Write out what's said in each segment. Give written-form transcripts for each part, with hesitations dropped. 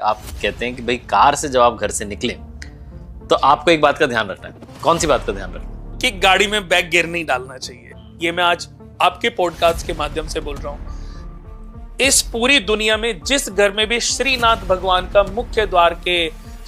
आप कहते हैं कि भाई कार से जब आप घर से निकले तो आपको एक बात का ध्यान रखना है। कौन सी बात का ध्यान रखना है? कि गाड़ी में बैग गिर नहीं डालना चाहिए। ये मैं आज आपके पॉडकास्ट के माध्यम से बोल रहा हूं। इस पूरी दुनिया में जिस घर में भी श्रीनाथ भगवान का मुख्य द्वार के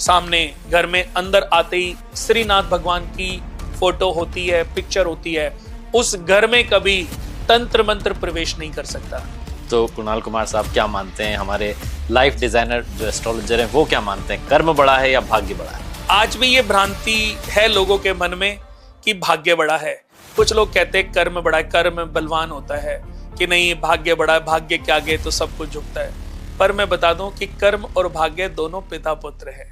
सामने घर में अंदर आते ही श्रीनाथ भगवान की फोटो होती है, पिक्चर होती है, उस घर में कभी तंत्र मंत्र प्रवेश नहीं कर सकता। तो कुणाल कुमार साहब क्या मानते हैं, हमारे लाइफ डिजाइनर जो एस्ट्रोलॉजर हैं वो क्या मानते हैं, कर्म बड़ा है या भाग्य बड़ा है? आज भी ये भ्रांति है लोगों के मन में कि भाग्य बड़ा है। कुछ लोग कहते हैं कर्म बड़ा है, कर्म बलवान होता है, कि नहीं भाग्य बड़ा है, भाग्य के आगे तो सब कुछ झुकता है। पर मैं बता दूं कि कर्म और भाग्य दोनों पिता पुत्र हैं।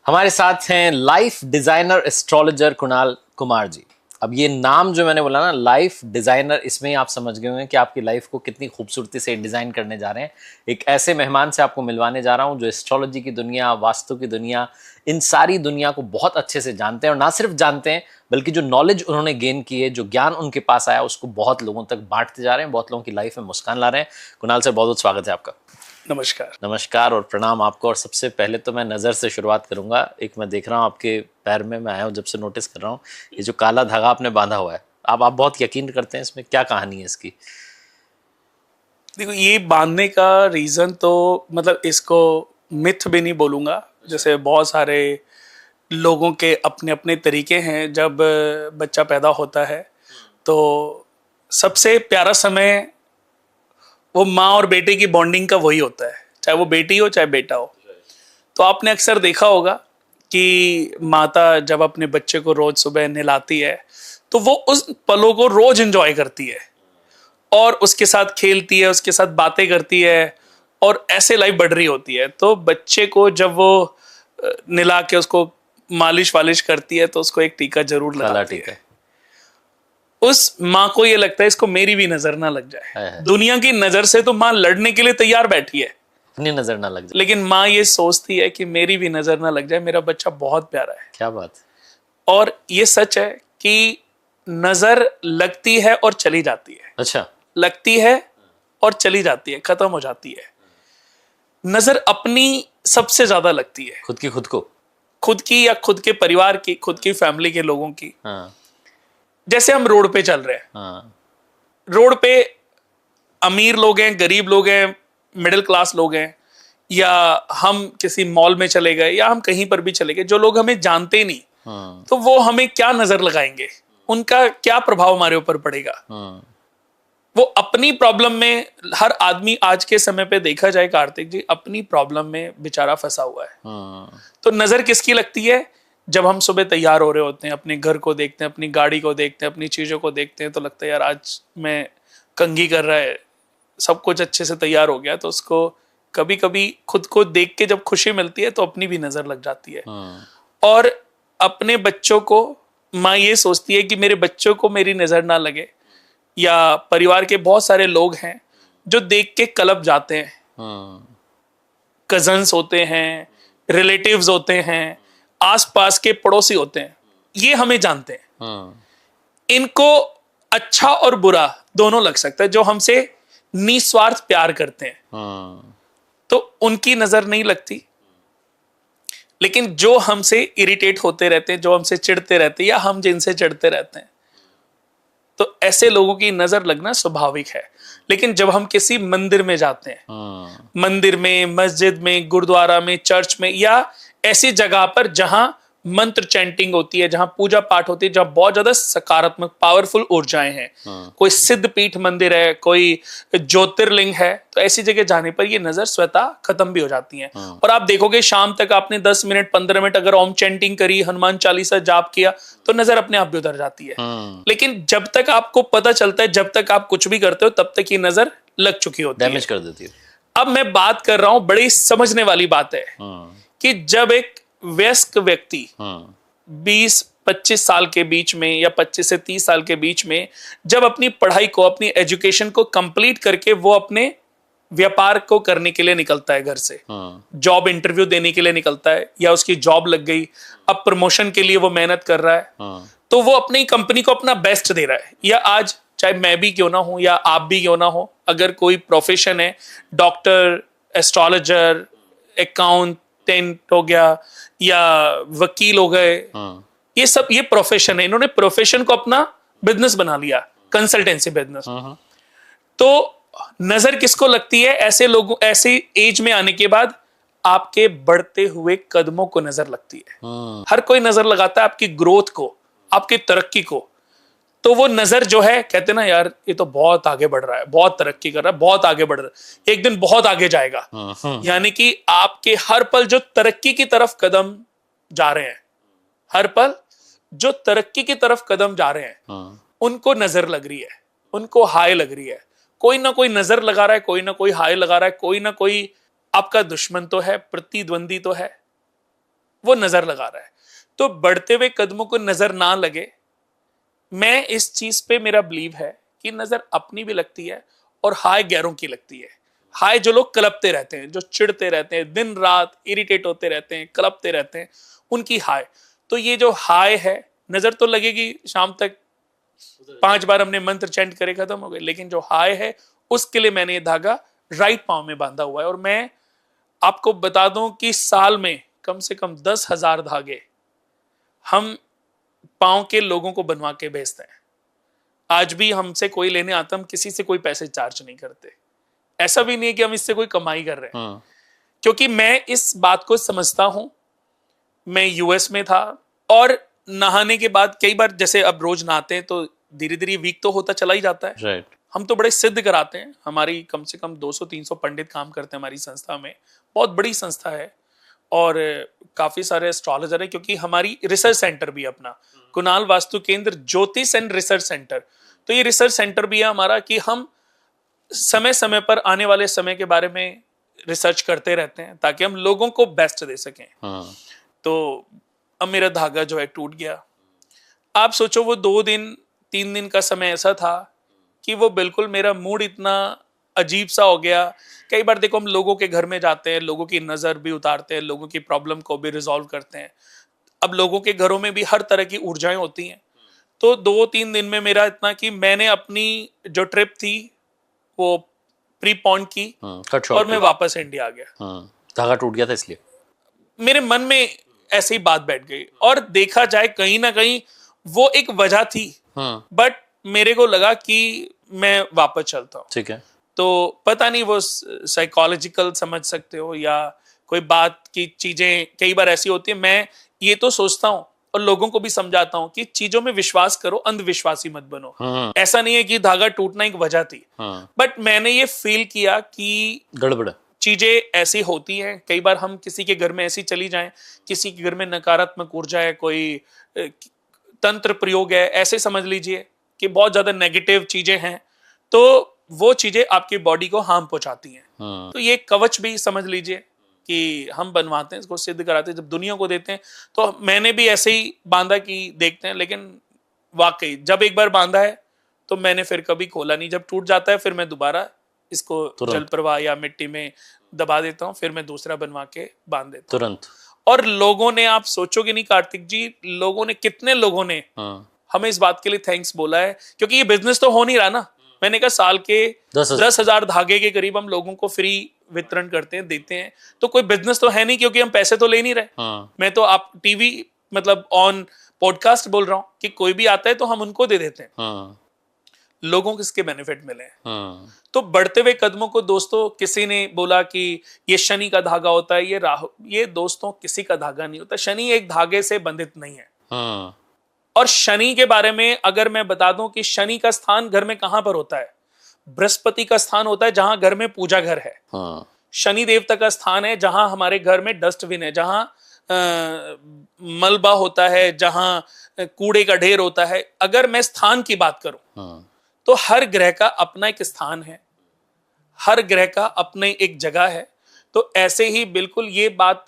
हमारे साथ हैं life designer astrologer Kunal Kumar ji. अब ये नाम जो मैंने बोला ना, लाइफ डिजाइनर, इसमें ही आप समझ गए होंगे कि आपकी लाइफ को कितनी खूबसूरती से डिजाइन करने जा रहे हैं। एक ऐसे मेहमान से आपको मिलवाने जा रहा हूं जो एस्ट्रोलॉजी की दुनिया, वास्तु की दुनिया, इन सारी दुनिया को बहुत अच्छे से जानते हैं। और ना सिर्फ जानते हैं बल्कि जो नॉलेज उन्होंने गेन की है, जो ज्ञान उनके पास आया, उसको बहुत लोगों तक बांटते जा रहे हैं, बहुत लोगों की लाइफ में मुस्कान ला रहे हैं। कुणाल सर, बहुत बहुत स्वागत है आपका। नमस्कार। नमस्कार और प्रणाम आपको। और सबसे पहले तो मैं नज़र से शुरुआत करूंगा। एक मैं देख रहा हूँ आपके पैर में, मैं आया हूँ जब से नोटिस कर रहा हूँ, ये जो काला धागा आपने बांधा हुआ है, आप बहुत यकीन करते हैं इसमें, क्या कहानी है इसकी? देखो, ये बांधने का रीजन तो मतलब इसको मिथ भी नहीं बोलूंगा। जैसे बहुत सारे लोगों के अपने अपने तरीके हैं। जब बच्चा पैदा होता है तो सबसे प्यारा समय वो माँ और बेटे की बॉन्डिंग का वही होता है, चाहे वो बेटी हो चाहे बेटा हो। तो आपने अक्सर देखा होगा कि माता जब अपने बच्चे को रोज सुबह नहलाती है तो वो उस पलों को रोज एंजॉय करती है और उसके साथ खेलती है, उसके साथ बातें करती है और ऐसे लाइफ बढ़ रही होती है। तो बच्चे को जब वो नहला के उसको मालिश वालिश करती है तो उसको एक टीका जरूर लगाती है। उस माँ को ये लगता है इसको मेरी भी नजर ना लग जाए। दुनिया की नजर से तो माँ लड़ने के लिए तैयार बैठी है, अपनी नजर ना लग जाए, लेकिन माँ ये सोचती है कि मेरी भी नजर ना लग जाए, मेरा बच्चा बहुत प्यारा है। क्या बात। और ये सच है कि नजर लगती है और चली जाती है। अच्छा। लगती है और चली जाती है, खत्म हो जाती है। नजर अपनी सबसे ज्यादा लगती है, खुद को, खुद की या खुद के परिवार की, खुद की फैमिली के लोगों की। हाँ। जैसे हम रोड पे चल रहे हैं, हाँ। रोड पे अमीर लोग हैं, गरीब लोग हैं, मिडिल क्लास लोग हैं, या हम किसी मॉल में चले गए या हम कहीं पर भी चले गए, जो लोग हमें जानते नहीं, हाँ। तो वो हमें क्या नजर लगाएंगे, उनका क्या प्रभाव हमारे ऊपर पड़ेगा। हाँ। वो अपनी प्रॉब्लम में, हर आदमी आज के समय पे देखा जाए कार्तिक जी, अपनी प्रॉब्लम में बेचारा फंसा हुआ है। हाँ। तो नजर किसकी लगती है? जब हम सुबह तैयार हो रहे होते हैं, अपने घर को देखते हैं, अपनी गाड़ी को देखते हैं, अपनी चीजों को देखते हैं, तो लगता है यार आज मैं कंघी कर रहा है, सब कुछ अच्छे से तैयार हो गया। तो उसको कभी कभी खुद को देख के जब खुशी मिलती है तो अपनी भी नजर लग जाती है। और अपने बच्चों को माँ ये सोचती है कि मेरे बच्चों को मेरी नजर ना लगे, या परिवार के बहुत सारे लोग हैं जो देख के कलप जाते हैं। कजन्स होते हैं, रिलेटिव्स होते हैं, आसपास के पड़ोसी होते हैं, ये हमें जानते हैं। इनको अच्छा और बुरा दोनों लग सकता है। जो हमसे निस्वार्थ प्यार करते हैं तो उनकी नजर नहीं लगती, लेकिन जो हमसे इरिटेट होते रहते हैं, जो हमसे चिढ़ते रहते हैं, या हम जिनसे चिढ़ते रहते हैं, तो ऐसे लोगों की नजर लगना स्वाभाविक है। लेकिन जब हम किसी मंदिर में जाते हैं, मंदिर में, मस्जिद में, गुरुद्वारा में, चर्च में, या ऐसी जगह पर जहां मंत्र चैंटिंग होती है, जहां पूजा पाठ होती है, जहां बहुत ज्यादा सकारात्मक पावरफुल ऊर्जाएं हैं, कोई सिद्ध पीठ मंदिर है, कोई ज्योतिर्लिंग है, तो ऐसी जगह जाने पर ये नजर स्वतः खत्म भी हो जाती है। और आप देखोगे शाम तक आपने 10 मिनट 15 मिनट अगर ओम चैंटिंग करी, हनुमान चालीसा जाप किया, तो नजर अपने आप भी उतर जाती है। लेकिन जब तक आपको पता चलता है, जब तक आप कुछ भी करते हो, तब तक ये नजर लग चुकी होती है, डैमेज कर देती है। अब मैं बात कर रहा हूं, बड़ी समझने वाली बात है कि जब एक वयस्क व्यक्ति 20-25 साल के बीच में या 25 से 30 साल के बीच में जब अपनी पढ़ाई को, अपनी एजुकेशन को कंप्लीट करके वो अपने व्यापार को करने के लिए निकलता है घर से, जॉब इंटरव्यू देने के लिए निकलता है, या उसकी जॉब लग गई, अब प्रमोशन के लिए वो मेहनत कर रहा है, तो वो अपनी कंपनी को अपना बेस्ट दे रहा है, या आज चाहे मैं भी क्यों ना हूं या आप भी क्यों ना हो, अगर कोई प्रोफेशन है, डॉक्टर, एस्ट्रोलॉजर, अकाउंटेंट हो गया या वकील हो गए, ये सब ये प्रोफेशन है, इन्होंने प्रोफेशन को अपना बिजनेस बना लिया, कंसल्टेंसी बिजनेस। तो नजर किसको लगती है? ऐसे लोगों, ऐसे एज में आने के बाद आपके बढ़ते हुए कदमों को नजर लगती है। हर कोई नजर लगाता है आपकी ग्रोथ को, आपकी तरक्की को। तो वो नजर जो है, कहते ना यार ये तो बहुत आगे बढ़ रहा है, बहुत तरक्की कर रहा है, बहुत आगे बढ़ रहा है, एक दिन बहुत आगे जाएगा। यानी कि आपके हर पल जो तरक्की की तरफ कदम जा रहे हैं, हर पल जो तरक्की की तरफ कदम जा रहे हैं, उनको नजर लग रही है, उनको हाय लग रही है। कोई ना कोई नजर लगा रहा है, कोई ना कोई हाय लगा रहा है, कोई ना कोई आपका दुश्मन तो है, प्रतिद्वंदी तो है, वो नजर लगा रहा है। तो बढ़ते हुए कदमों को नजर ना लगे, मैं इस चीज पे मेरा बिलीव है कि नजर अपनी भी लगती है और हाय गैरों की लगती है। हाय जो लोग कलपते रहते हैं, जो चिढ़ते रहते हैं, दिन रात इरिटेट होते रहते हैं, कलपते रहते हैं, उनकी हाय। तो ये जो हाय है, नजर तो लगेगी शाम तक, 5 बार हमने मंत्र चैंट करे खत्म हो गए, लेकिन जो हाय है उसके लिए मैंने ये धागा राइट पांव में बांधा हुआ है। और मैं आपको बता दूं कि साल में कम से कम 10,000 धागे हम पांव के लोगों को बनवा के भेजते हैं। आज भी हमसे कोई लेने आता, हम किसी से कोई पैसे चार्ज नहीं करते। ऐसा भी नहीं है कि हम इससे कोई कमाई कर रहे हैं, क्योंकि मैं इस बात को समझता हूं। मैं यूएस में था और नहाने के बाद कई बार, जैसे अब रोज नहाते हैं तो धीरे धीरे वीक तो होता चला ही जाता है। राइट। हम तो बड़े सिद्ध कराते हैं, हमारी कम से कम 200-300 पंडित काम करते हैं हमारी संस्था में, बहुत बड़ी संस्था है। और काफी सारे एस्ट्रोलॉजर है, क्योंकि हमारी रिसर्च सेंटर भी है अपना, कुणाल वास्तु केंद्र ज्योतिष एंड रिसर्च सेंटर। तो ये रिसर्च सेंटर भी है हमारा कि हम समय समय पर आने वाले समय के बारे में रिसर्च करते रहते हैं, ताकि हम लोगों को बेस्ट दे सकें। तो अब मेरा धागा जो है टूट गया। आप सोचो, वो 2 दिन 3 दिन का समय ऐसा था कि वो बिल्कुल मेरा मूड इतना अजीब सा हो गया। कई बार देखो, हम लोगों के घर में जाते हैं, लोगों की नजर भी उतारते हैं, लोगों की प्रॉब्लम को भी रिजॉल्व करते हैं। अब लोगों के घरों में भी हर तरह की ऊर्जाएं होती हैं। तो 2-3 दिन में मेरा इतना कि मैंने अपनी जो ट्रिप थी वो प्रीपोन की और मैं वापस इंडिया आ गया। धागा टूट गया था इसलिए मेरे मन में ऐसे ही बात बैठ गई। और देखा जाए कहीं ना कहीं वो एक वजह थी, बट मेरे को लगा कि मैं वापस चलता हूँ। ठीक है। तो पता नहीं, वो साइकोलॉजिकल समझ सकते हो या कोई बात की चीजें कई बार ऐसी होती है। मैं ये तो सोचता हूँ और लोगों को भी समझाता हूँ कि चीजों में विश्वास करो, अंधविश्वासी मत बनो। ऐसा नहीं है कि धागा टूटना एक वजह थी, बट मैंने ये फील किया कि गड़बड़ चीजें ऐसी होती हैं। कई बार हम किसी के घर में ऐसी चली जाएं, किसी के घर में नकारात्मक ऊर्जा है, कोई तंत्र प्रयोग है, ऐसे समझ लीजिए कि बहुत ज्यादा नेगेटिव चीजें हैं, तो वो चीजें आपकी बॉडी को हार्म पहुंचाती हैं। तो ये कवच भी समझ लीजिए कि हम बनवाते हैं, इसको सिद्ध कराते हैं, जब दुनिया को देते हैं। तो मैंने भी ऐसे ही बांधा कि देखते हैं, लेकिन वाकई जब एक बार बांधा है तो मैंने फिर कभी खोला नहीं। जब टूट जाता है फिर मैं दोबारा इसको जल प्रवाह या मिट्टी में दबा देता हूं, फिर मैं दूसरा बनवा के बांध देता हूं तुरंत। और लोगों ने, आप सोचोगे नहीं कार्तिक जी, लोगों ने, कितने लोगों ने हमें इस बात के लिए थैंक्स बोला है, क्योंकि ये बिजनेस तो हो नहीं रहा ना। मैंने कहा साल के 10,000 धागे के करीब हम लोगों को फ्री वितरण करते हैं, देते हैं। तो कोई बिजनेस तो है नहीं, क्योंकि हम पैसे तो ले नहीं रहे। मैं तो आप टीवी मतलब ऑन पॉडकास्ट बोल रहा हूं कि कोई भी आता है तो हम उनको दे देते हैं। लोगों को इसके बेनिफिट मिले हैं। तो बढ़ते हुए कदमों को, दोस्तों, किसी ने बोला कि ये शनि का धागा होता है, ये राहु, ये दोस्तों किसी का धागा नहीं होता। शनि एक धागे से बंधित नहीं है। और शनि के बारे में अगर मैं बता दूं कि शनि का स्थान घर में कहां पर होता है? बृहस्पति का स्थान होता है जहां घर में पूजा घर है। शनि देवता का स्थान है जहां हमारे घर में डस्टबिन है, जहां मलबा होता है, जहां कूड़े का ढेर होता है। अगर मैं स्थान की बात करूं तो हर ग्रह का अपना एक स्थान है, हर ग्रह का अपने एक जगह है। तो ऐसे ही बिल्कुल ये बात,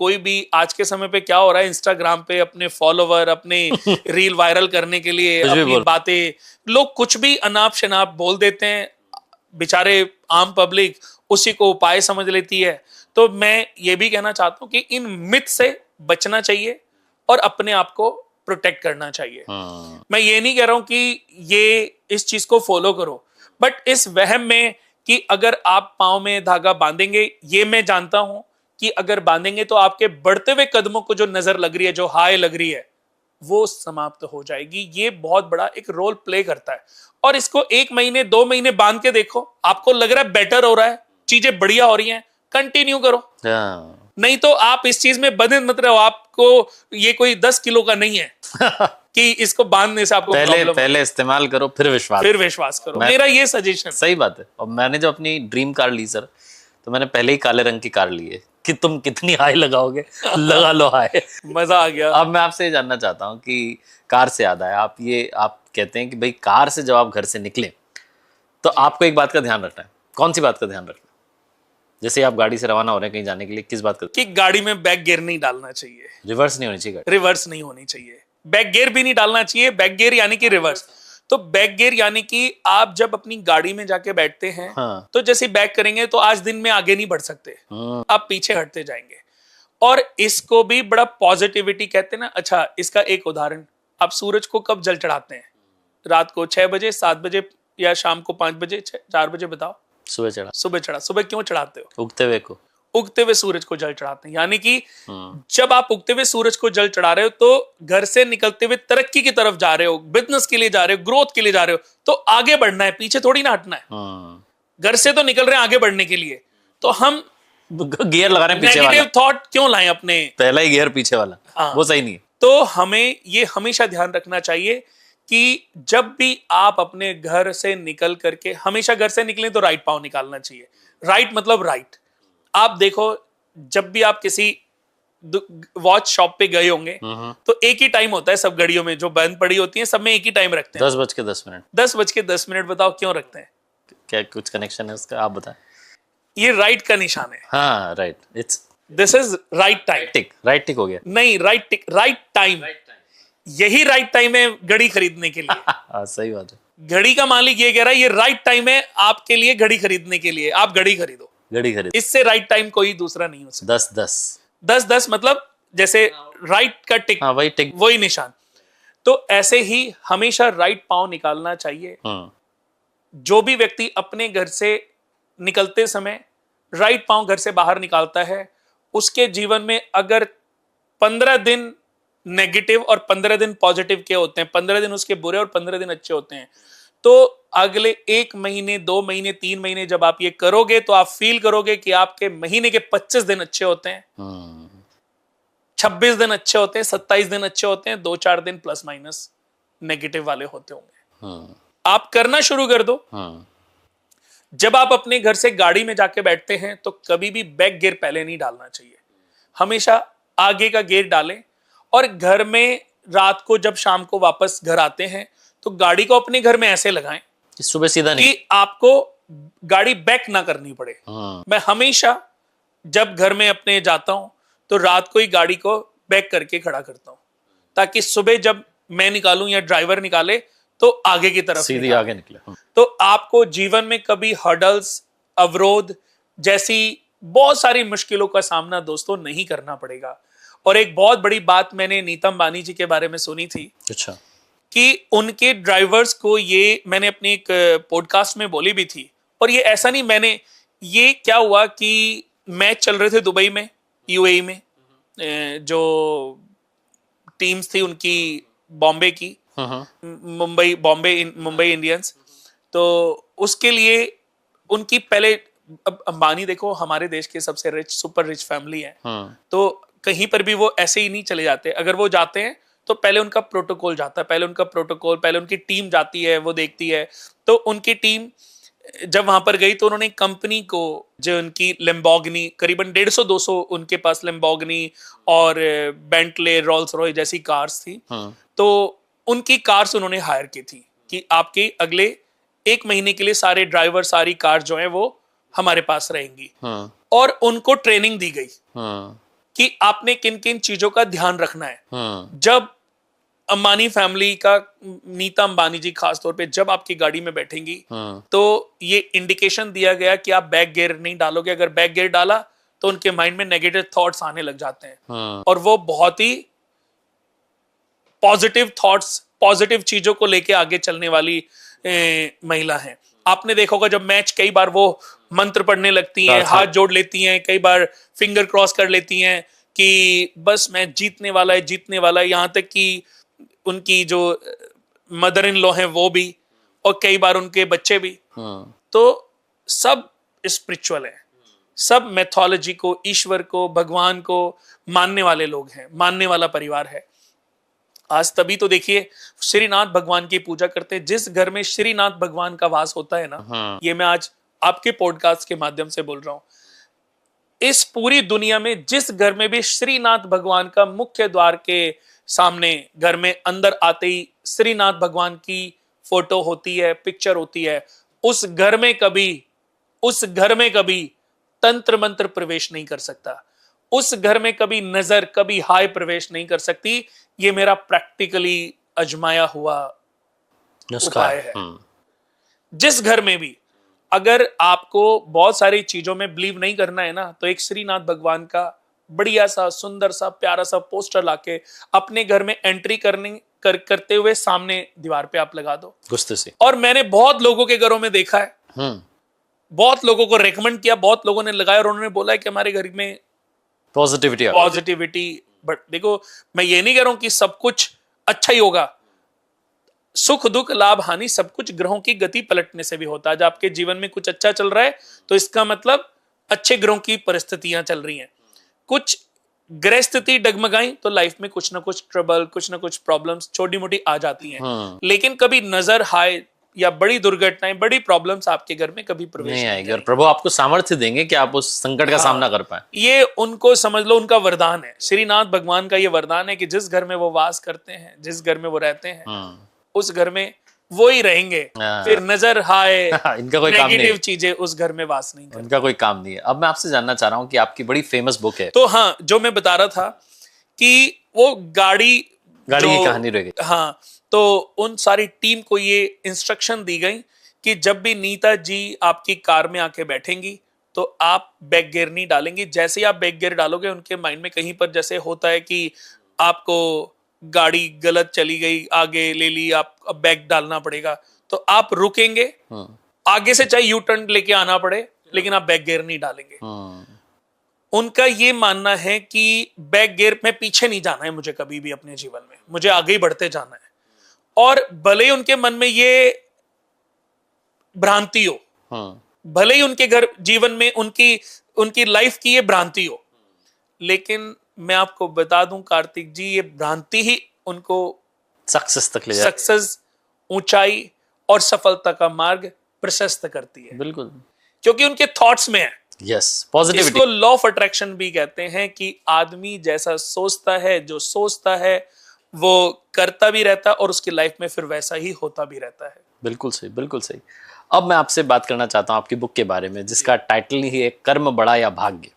कोई भी आज के समय पे क्या हो रहा है, इंस्टाग्राम पे अपने फॉलोवर, अपने रील वायरल करने के लिए अपनी बातें, लोग कुछ भी अनाप शनाप बोल देते हैं। बेचारे आम पब्लिक उसी को उपाय समझ लेती है। तो मैं ये भी कहना चाहता हूं कि इन मिथ से बचना चाहिए और अपने आप को प्रोटेक्ट करना चाहिए। मैं ये नहीं कह रहा हूं कि ये इस चीज को फॉलो करो, बट इस वहम में कि अगर आप पांव में धागा बांधेंगे, ये मैं जानता हूं कि अगर बांधेंगे तो आपके बढ़ते हुए कदमों को जो नजर लग रही है, जो हाय लग रही है, वो समाप्त हो जाएगी। ये बहुत बड़ा एक रोल प्ले करता है। और इसको 1 महीने 2 महीने बांध के देखो, आपको लग रहा है बेटर हो रहा है, चीजें बढ़िया हो रही हैं, कंटिन्यू करो। नहीं तो आप इस चीज में बंधे मत रहो। आपको ये कोई 10 किलो का नहीं है कि इसको बांधने से आपको पहले इस्तेमाल करो, फिर विश्वास करो। मेरा ये सजेशन। सही बात है। और मैंने जो अपनी ड्रीम कार ली सर, तो मैंने पहले ही काले रंग की कार ली है कि तुम कितनी हाई लगाओगे, लगा लो हाई। मजा आ गया। अब मैं आपसे जानना चाहता हूँ कि कार से याद आया, आप कहते हैं कि भाई कार से जब आप घर से निकले तो आपको एक बात का ध्यान रखना है। कौन सी बात का ध्यान रखना है? जैसे आप गाड़ी से रवाना हो रहे हैं कहीं जाने के लिए, किस बात का? कि गाड़ी में बैक गियर नहीं डालना चाहिए, रिवर्स नहीं होनी चाहिए गाड़ी। रिवर्स नहीं होनी चाहिए, बैक गियर भी नहीं डालना चाहिए। बैक गियर यानी कि रिवर्स। तो बैक गियर यानी कि आप जब अपनी गाड़ी में जाके बैठते हैं, हाँ। तो जैसे बैक करेंगे तो आज दिन में आगे नहीं बढ़ सकते, आप पीछे हटते जाएंगे। और इसको भी बड़ा पॉजिटिविटी कहते हैं ना। अच्छा, इसका एक उदाहरण, आप सूरज को कब जल चढ़ाते हैं? रात को 6 बजे, 7 बजे या शाम को 5 बजे, 4 बजे? बताओ। सुबह चढ़ा। सुबह क्यों चढ़ाते हो? उगते हुए सूरज को जल चढ़ाते हैं। यानी कि जब आप उगते हुए सूरज को जल चढ़ा रहे हो तो घर से निकलते हुए तरक्की की तरफ जा रहे हो, बिजनेस के लिए जा रहे हो, ग्रोथ के लिए जा रहे हो, तो आगे बढ़ना है, पीछे थोड़ी ना हटना है। घर से तो निकल रहे हैं आगे बढ़ने के लिए, तो हम गियर लगा रहे हैं पीछे वाला। नेगेटिव थॉट क्यों लाएं अपने? पहला ही गियर पीछे वाला। हाँ। वो सही नहीं है। तो हमें ये हमेशा ध्यान रखना चाहिए कि जब भी आप अपने घर से निकल करके, हमेशा घर से निकलें तो राइट पांव निकालना चाहिए। राइट मतलब राइट। आप देखो, जब भी आप किसी वॉच शॉप पे गए होंगे तो एक ही टाइम होता है सब घड़ियों में, जो बंद पड़ी होती हैं सब में एक ही टाइम रखते हैं, 10:10। 10:10। बताओ क्यों रखते हैं? क्या कुछ कनेक्शन है उसका? आप बताएं। ये राइट का निशान है। हाँ, right. This is right time. Right टिक हो गया। नहीं, राइट टाइम। यही राइट टाइम है घड़ी खरीदने के लिए। सही बात है। घड़ी का मालिक ये कह रहा है ये राइट टाइम है आपके लिए घड़ी खरीदने के लिए, आप घड़ी खरीदो। इससे राइट टाइम कोई दूसरा नहीं हो सकता। 10:10 मतलब जैसे राइट का टिक, वही निशान। तो ऐसे ही हमेशा राइट पांव निकालना चाहिए। जो भी व्यक्ति अपने घर से निकलते समय राइट पांव घर से बाहर निकालता है, उसके जीवन में अगर 15 दिन नेगेटिव और 15 दिन पॉजिटिव के होते हैं, 15 दिन उसके बुरे और 15 दिन अच्छे होते हैं, तो अगले 1 महीने, 2 महीने, 3 महीने जब आप ये करोगे तो आप फील करोगे कि आपके महीने के 25 दिन अच्छे होते हैं, 26 दिन अच्छे होते हैं, 27 दिन अच्छे होते हैं, 2-4 दिन प्लस माइनस नेगेटिव वाले होते होंगे। आप करना शुरू कर दो। जब आप अपने घर से गाड़ी में जाके बैठते हैं तो कभी भी बैक गियर पहले नहीं डालना चाहिए, हमेशा आगे का गियर डालें। और घर में रात को जब शाम को वापस घर आते हैं तो गाड़ी को अपने घर में ऐसे लगाएं सुबह सीधा नहीं, कि आपको गाड़ी बैक ना करनी पड़े। मैं हमेशा जब घर में अपने जाता हूं तो रात को ही गाड़ी को बैक करके खड़ा करता हूं, ताकि सुबह जब मैं निकालूं या ड्राइवर निकाले तो आगे की तरफ सीधी आगे निकले। तो आपको जीवन में कभी हर्डल्स, अवरोध जैसी बहुत सारी मुश्किलों का सामना दोस्तों नहीं करना पड़ेगा। और एक बहुत बड़ी बात मैंने नीतम अंबानी जी के बारे में सुनी थी। अच्छा। कि उनके ड्राइवर्स को, ये मैंने अपनी एक पॉडकास्ट में बोली भी थी, और ये ऐसा नहीं, ये क्या हुआ कि मैच चल रहे थे दुबई में, यूएई में, जो टीम्स थी उनकी बॉम्बे की, मुंबई इंडियंस। तो उसके लिए उनकी पहले, अब अंबानी देखो हमारे देश के सबसे रिच, सुपर रिच फैमिली है, तो कहीं पर भी वो ऐसे ही नहीं चले जाते। अगर वो जाते हैं तो पहले उनका प्रोटोकॉल जाता है, पहले उनकी टीम जाती है, वो देखती है। तो उनकी टीम जब वहां पर गई तो उन्होंने कंपनी को, जो उनकी लैम्बोर्गिनी, करीबन 150-200 उनके पास लैम्बोर्गिनी और बेंटले, रोल्स रॉयस जैसी कार्स थी, तो उनकी कार्स उन्होंने हायर की थी कि आपके अगले 1 महीने के लिए सारे ड्राइवर, सारी कार जो है वो हमारे पास रहेंगी। और उनको ट्रेनिंग दी गई कि आपने किन किन चीजों का ध्यान रखना है। जब अंबानी फैमिली का, नीता अंबानी जी खास तौर पे जब आपकी गाड़ी में बैठेंगी तो ये इंडिकेशन दिया गया कि आप बैक गियर नहीं डालोगे। अगर बैक गियर डाला तो उनके माइंड में नेगेटिव थॉट्स आने लग जाते हैं, और वो बहुत ही पॉजिटिव थॉट्स, पॉजिटिव चीजों को लेके आगे चलने वाली महिला हैं। आपने देखा होगा जब मैच, कई बार वो मंत्र पढ़ने लगती हैं, हाथ जोड़ लेती हैं, कई बार फिंगर क्रॉस कर लेती हैं कि बस मैच जीतने वाला है, जीतने वाला है। यहां तक कि उनकी जो मदर इन लॉ है वो भी, और कई बार उनके बच्चे भी। तो सब स्पिरिचुअल है, सब मैथोलॉजी को, ईश्वर को, भगवान को मानने वाले लोग हैं, मानने वाला परिवार है। आज तभी तो देखिए श्रीनाथ भगवान की पूजा करते हैं। जिस घर में श्रीनाथ भगवान का वास होता है ना, ये मैं आज आपके पॉडकास्ट के माध्यम से बोल रहा हूं, इस पूरी दुनिया में जिस घर में भी श्रीनाथ भगवान का मुख्य द्वार के सामने, घर में अंदर आते ही श्रीनाथ भगवान की फोटो होती है, पिक्चर होती है, उस घर में कभी तंत्र मंत्र प्रवेश नहीं कर सकता। उस घर में कभी नजर, कभी हाय प्रवेश नहीं कर सकती। ये मेरा प्रैक्टिकली अजमाया हुआ उपाय है। जिस घर में भी, अगर आपको बहुत सारी चीजों में बिलीव नहीं करना है ना, तो एक श्रीनाथ भगवान का बढ़िया सा, सुंदर सा, प्यारा सा पोस्टर लाके अपने घर में एंट्री करते हुए सामने दीवार पे आप लगा दो, गुस्से से। और मैंने बहुत लोगों के घरों में देखा है, बहुत लोगों को रेकमेंड किया, बहुत लोगों ने लगाया और उन्होंने बोला है कि हमारे घर में पॉजिटिविटी। बट देखो, मैं ये नहीं कह रहा हूं कि सब कुछ अच्छा ही होगा। सुख दुख लाभ हानि सब कुछ ग्रहों की गति पलटने से भी होता है। जब आपके जीवन में कुछ अच्छा चल रहा है तो इसका मतलब अच्छे ग्रहों की परिस्थितियां चल रही हैं। कुछ ग्रह स्थिति डगमगाई तो लाइफ में कुछ ना कुछ ट्रबल, कुछ ना कुछ प्रॉब्लम्स छोटी मोटी आ जाती हैं। लेकिन कभी नजर हाय या बड़ी दुर्घटनाएं, बड़ी प्रॉब्लम्स आपके घर में कभी प्रवेश नहीं आएगी। और प्रभु आपको सामर्थ्य देंगे कि आप उस संकट का सामना कर पाए। ये उनको समझ लो, उनका वरदान है। श्रीनाथ भगवान का ये वरदान है कि जिस घर में वो वास करते हैं, जिस घर में वो रहते हैं, उस घर में वो ही रहेंगे। फिर नजर हाय, इनका कोई काम नहीं, नेगेटिव चीजें उस घर में वास नहीं करती। इनका कोई काम नहीं है। अब मैं आपसे जानना चाह रहा हूँ कि आपकी बड़ी फेमस बुक है। तो हाँ, जो मैं बता रहा था कि वो गाड़ी की कहानी रह गई। हाँ, तो उन सारी टीम को ये इंस्ट्रक्शन दी गई कि जब भी नीता जी आपकी कार में आके बैठेंगी तो आप बैक गियर नहीं डालेंगी। जैसे ही आप बैक गियर डालोगे, उनके माइंड में कहीं पर जैसे होता है कि आपको गाड़ी गलत चली गई, आगे ले ली, आप अब बैक डालना पड़ेगा, तो आप रुकेंगे, आगे से चाहे यू टर्न लेके आना पड़े, लेकिन आप बैक गियर नहीं डालेंगे। उनका ये मानना है कि बैक गियर में पीछे नहीं जाना है मुझे कभी भी अपने जीवन में, मुझे आगे ही बढ़ते जाना है। और भले ही उनके मन में ये भ्रांति हो, भले ही उनके घर जीवन में उनकी लाइफ की ये भ्रांति हो, लेकिन मैं आपको बता दूं कार्तिक जी, ये भ्रांति ही उनको सक्सेस तक ले जाती है, सक्सेस, ऊंचाई और सफलता का मार्ग प्रशस्त करती है। बिल्कुल, क्योंकि उनके थॉट्स में है। Yes, positivity. इसको लॉ ऑफ अट्रैक्शन भी कहते हैं कि आदमी जैसा सोचता है, जो सोचता है वो करता भी रहता है और उसकी लाइफ में फिर वैसा ही होता भी रहता है। बिल्कुल सही, बिल्कुल सही। अब मैं आपसे बात करना चाहता हूं आपकी बुक के बारे में, जिसका टाइटल ही है कर्म बड़ा या भाग्य।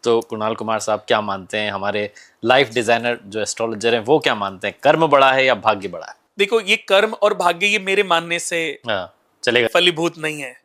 तो कुणाल कुमार साहब क्या मानते हैं, हमारे लाइफ डिजाइनर जो एस्ट्रोलॉजर हैं वो क्या मानते हैं, कर्म बड़ा है या भाग्य बड़ा है? देखो, ये कर्म और भाग्य ये मेरे मानने से चलेगा, फलीभूत नहीं है,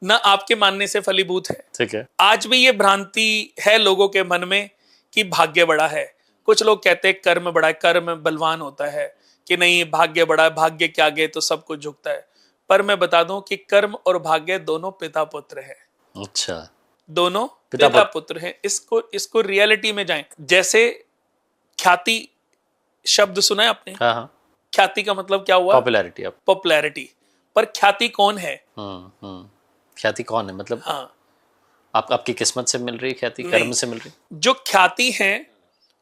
ना आपके मानने से फलीभूत है। ठीक है। आज भी ये भ्रांति है लोगों के मन में कि भाग्य बड़ा है। कुछ लोग कहते हैं कर्म बड़ा है, कर्म बलवान होता है, कि नहीं भाग्य बड़ा है, भाग्य के आगे तो सब कुछ झुकता है। पर मैं बता दूं कि कर्म और भाग्य दोनों पिता पुत्र हैं। अच्छा, दोनों पिता पुत्र हैं। इसको रियलिटी में जाएं। जैसे ख्याति शब्द सुना है आपने? हाँ। ख्याति का मतलब क्या हुआ? पॉपुलैरिटी। पॉपुलैरिटी। पर ख्याति कौन है? ख्याति कौन है मतलब? हाँ, आपकी किस्मत से मिल रही ख्याति, कर्म से मिल रही? जो ख्याति है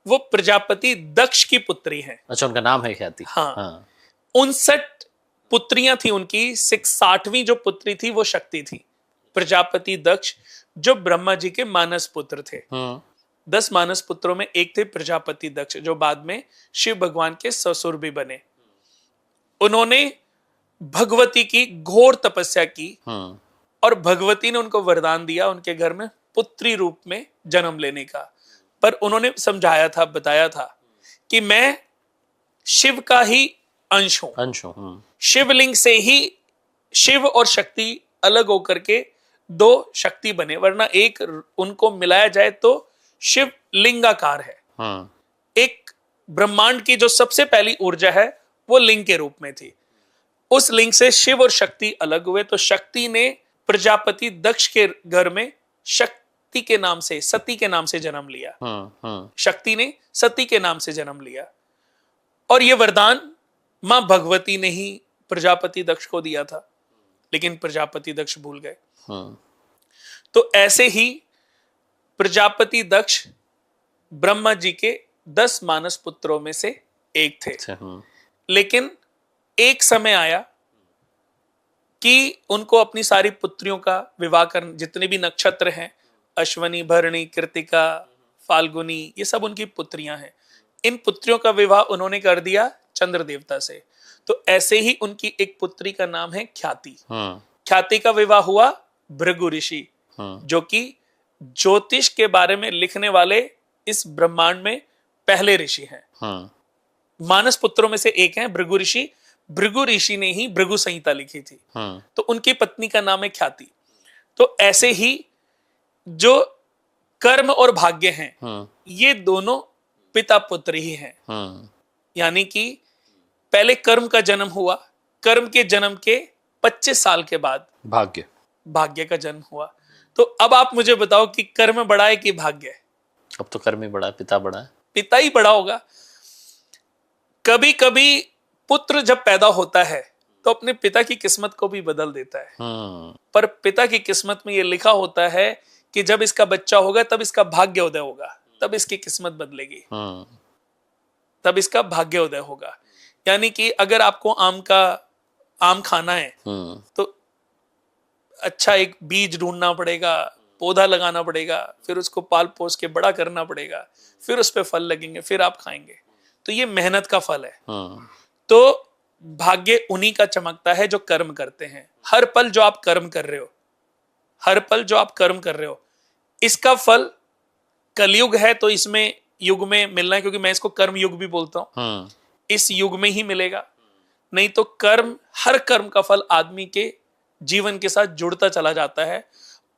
वो प्रजापति दक्ष की पुत्री है। अच्छा, उनका नाम है ख्याति। हाँ। 59 पुत्रियां थी उनकी, 60वीं जो पुत्री थी वो शक्ति थी। प्रजापति दक्ष जो ब्रह्मा जी के मानस पुत्र थे। 10 मानस पुत्रों में एक थे प्रजापति दक्ष, जो बाद में शिव भगवान के ससुर भी बने। उन्होंने भगवती की घोर तपस्या की और भगवती ने उनको वरदान दिया उनके घर में पुत्री रूप में जन्म लेने का। पर उन्होंने समझाया था, बताया था कि मैं शिव का ही अंश हूं। शिवलिंग से ही शिव और शक्ति अलग होकर के 2 शक्ति बने, वरना एक उनको मिलाया जाए तो शिव लिंगाकार है। एक ब्रह्मांड की जो सबसे पहली ऊर्जा है वो लिंग के रूप में थी। उस लिंग से शिव और शक्ति अलग हुए, तो शक्ति ने प्रजापति दक्ष के घर में शक्ति के नाम से, सती के नाम से जन्म लिया। शक्ति ने सती के नाम से जन्म लिया, और यह वरदान मां भगवती ने ही प्रजापति दक्ष को दिया था, लेकिन प्रजापति दक्ष भूल गए। तो ऐसे ही प्रजापति दक्ष ब्रह्मा जी के 10 मानस पुत्रों में से एक थे। लेकिन एक समय आया कि उनको अपनी सारी पुत्रियों का विवाह कर, जितने भी नक्षत्र हैं, अश्वनी, भरणी, कृतिका, फाल्गुनी, ये सब उनकी पुत्रियां हैं। इन पुत्रियों का विवाह उन्होंने कर दिया चंद्र देवता से। तो ऐसे ही उनकी एक पुत्री का नाम है ख्याति। ख्याति का विवाह हुआ भृगु ऋषि, जो कि ज्योतिष के बारे में लिखने वाले इस ब्रह्मांड में पहले ऋषि हैं। मानस पुत्रों में से एक हैं भृगु ऋषि। भृगु ऋषि ने ही भृगु संहिता लिखी थी। तो उनकी पत्नी का नाम है ख्याति। तो ऐसे ही जो कर्म और भाग्य हैं, ये दोनों पिता पुत्र ही हैं। यानी कि पहले कर्म का जन्म हुआ, कर्म के जन्म के 25 साल के बाद भाग्य का जन्म हुआ। तो अब आप मुझे बताओ कि कर्म बड़ा है कि भाग्य है? अब तो कर्म ही बड़ा है, पिता बड़ा है। पिता ही बड़ा होगा। कभी कभी पुत्र जब पैदा होता है तो अपने पिता की किस्मत को भी बदल देता है। पर पिता की किस्मत में यह लिखा होता है कि जब इसका बच्चा होगा तब इसका भाग्योदय होगा, तब इसकी किस्मत बदलेगी, तब इसका भाग्योदय होगा। यानी कि अगर आपको आम खाना है तो अच्छा एक बीज ढूंढना पड़ेगा, पौधा लगाना पड़ेगा, फिर उसको पाल पोस के बड़ा करना पड़ेगा, फिर उस पे फल लगेंगे, फिर आप खाएंगे। तो ये मेहनत का फल है। तो भाग्य उन्हीं का चमकता है जो कर्म करते हैं। हर पल जो आप कर्म कर रहे हो, हर पल जो आप कर्म कर रहे हो, इसका फल कलयुग है तो इसमें युग में मिलना है, क्योंकि मैं इसको कर्म युग भी बोलता हूं। इस युग में ही मिलेगा, नहीं तो कर्म, हर कर्म का फल आदमी के जीवन के साथ जुड़ता चला जाता है,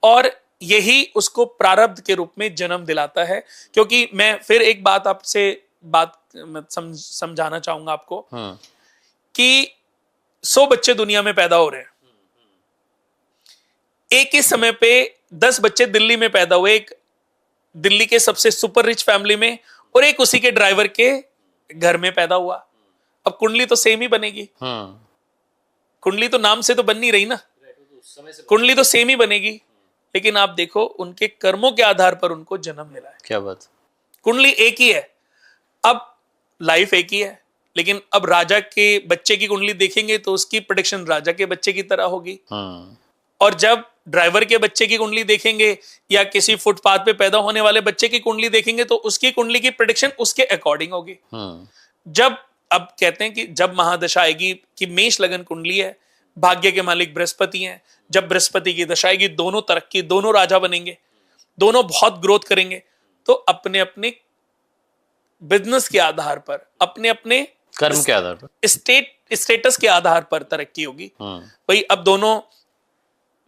और यही उसको प्रारब्ध के रूप में जन्म दिलाता है। क्योंकि मैं फिर एक बात आपसे समझाना चाहूंगा आपको कि 100 बच्चे दुनिया में पैदा हो रहे हैं। एक ही समय पे 10 बच्चे दिल्ली में पैदा हुए, एक दिल्ली के सबसे सुपर रिच फैमिली में, और एक उसी के ड्राइवर के घर में पैदा हुआ। अब कुंडली तो सेम ही बनेगी। कुंडली तो नाम से तो बन नहीं रही ना, कुंडली तो सेम ही बनेगी, लेकिन आप देखो उनके कर्मों के आधार पर उनको जन्म मिला है। क्या बात। कुंडली एक ही है, अब लाइफ एक ही है, लेकिन अब राजा के बच्चे की कुंडली देखेंगे तो उसकी प्रेडिक्शन राजा के बच्चे की तरह होगी। और जब ड्राइवर के बच्चे की कुंडली देखेंगे या किसी फुटपाथ पे पैदा होने वाले बच्चे की कुंडली देखेंगे तो उसकी कुंडली की प्रेडिक्शन उसके अकॉर्डिंग होगी। जब अब कहते हैं कि जब महादशा आएगी कि मेष लगन कुंडली है, भाग्य के मालिक बृहस्पति हैं, जब बृहस्पति की दशा आएगी दोनों तरक्की, दोनों राजा बनेंगे, दोनों बहुत ग्रोथ करेंगे। तो अपने अपने बिजनेस के आधार पर, अपने अपने कर्म के आधार पर, स्टेटस के आधार पर तरक्की होगी। भाई अब दोनों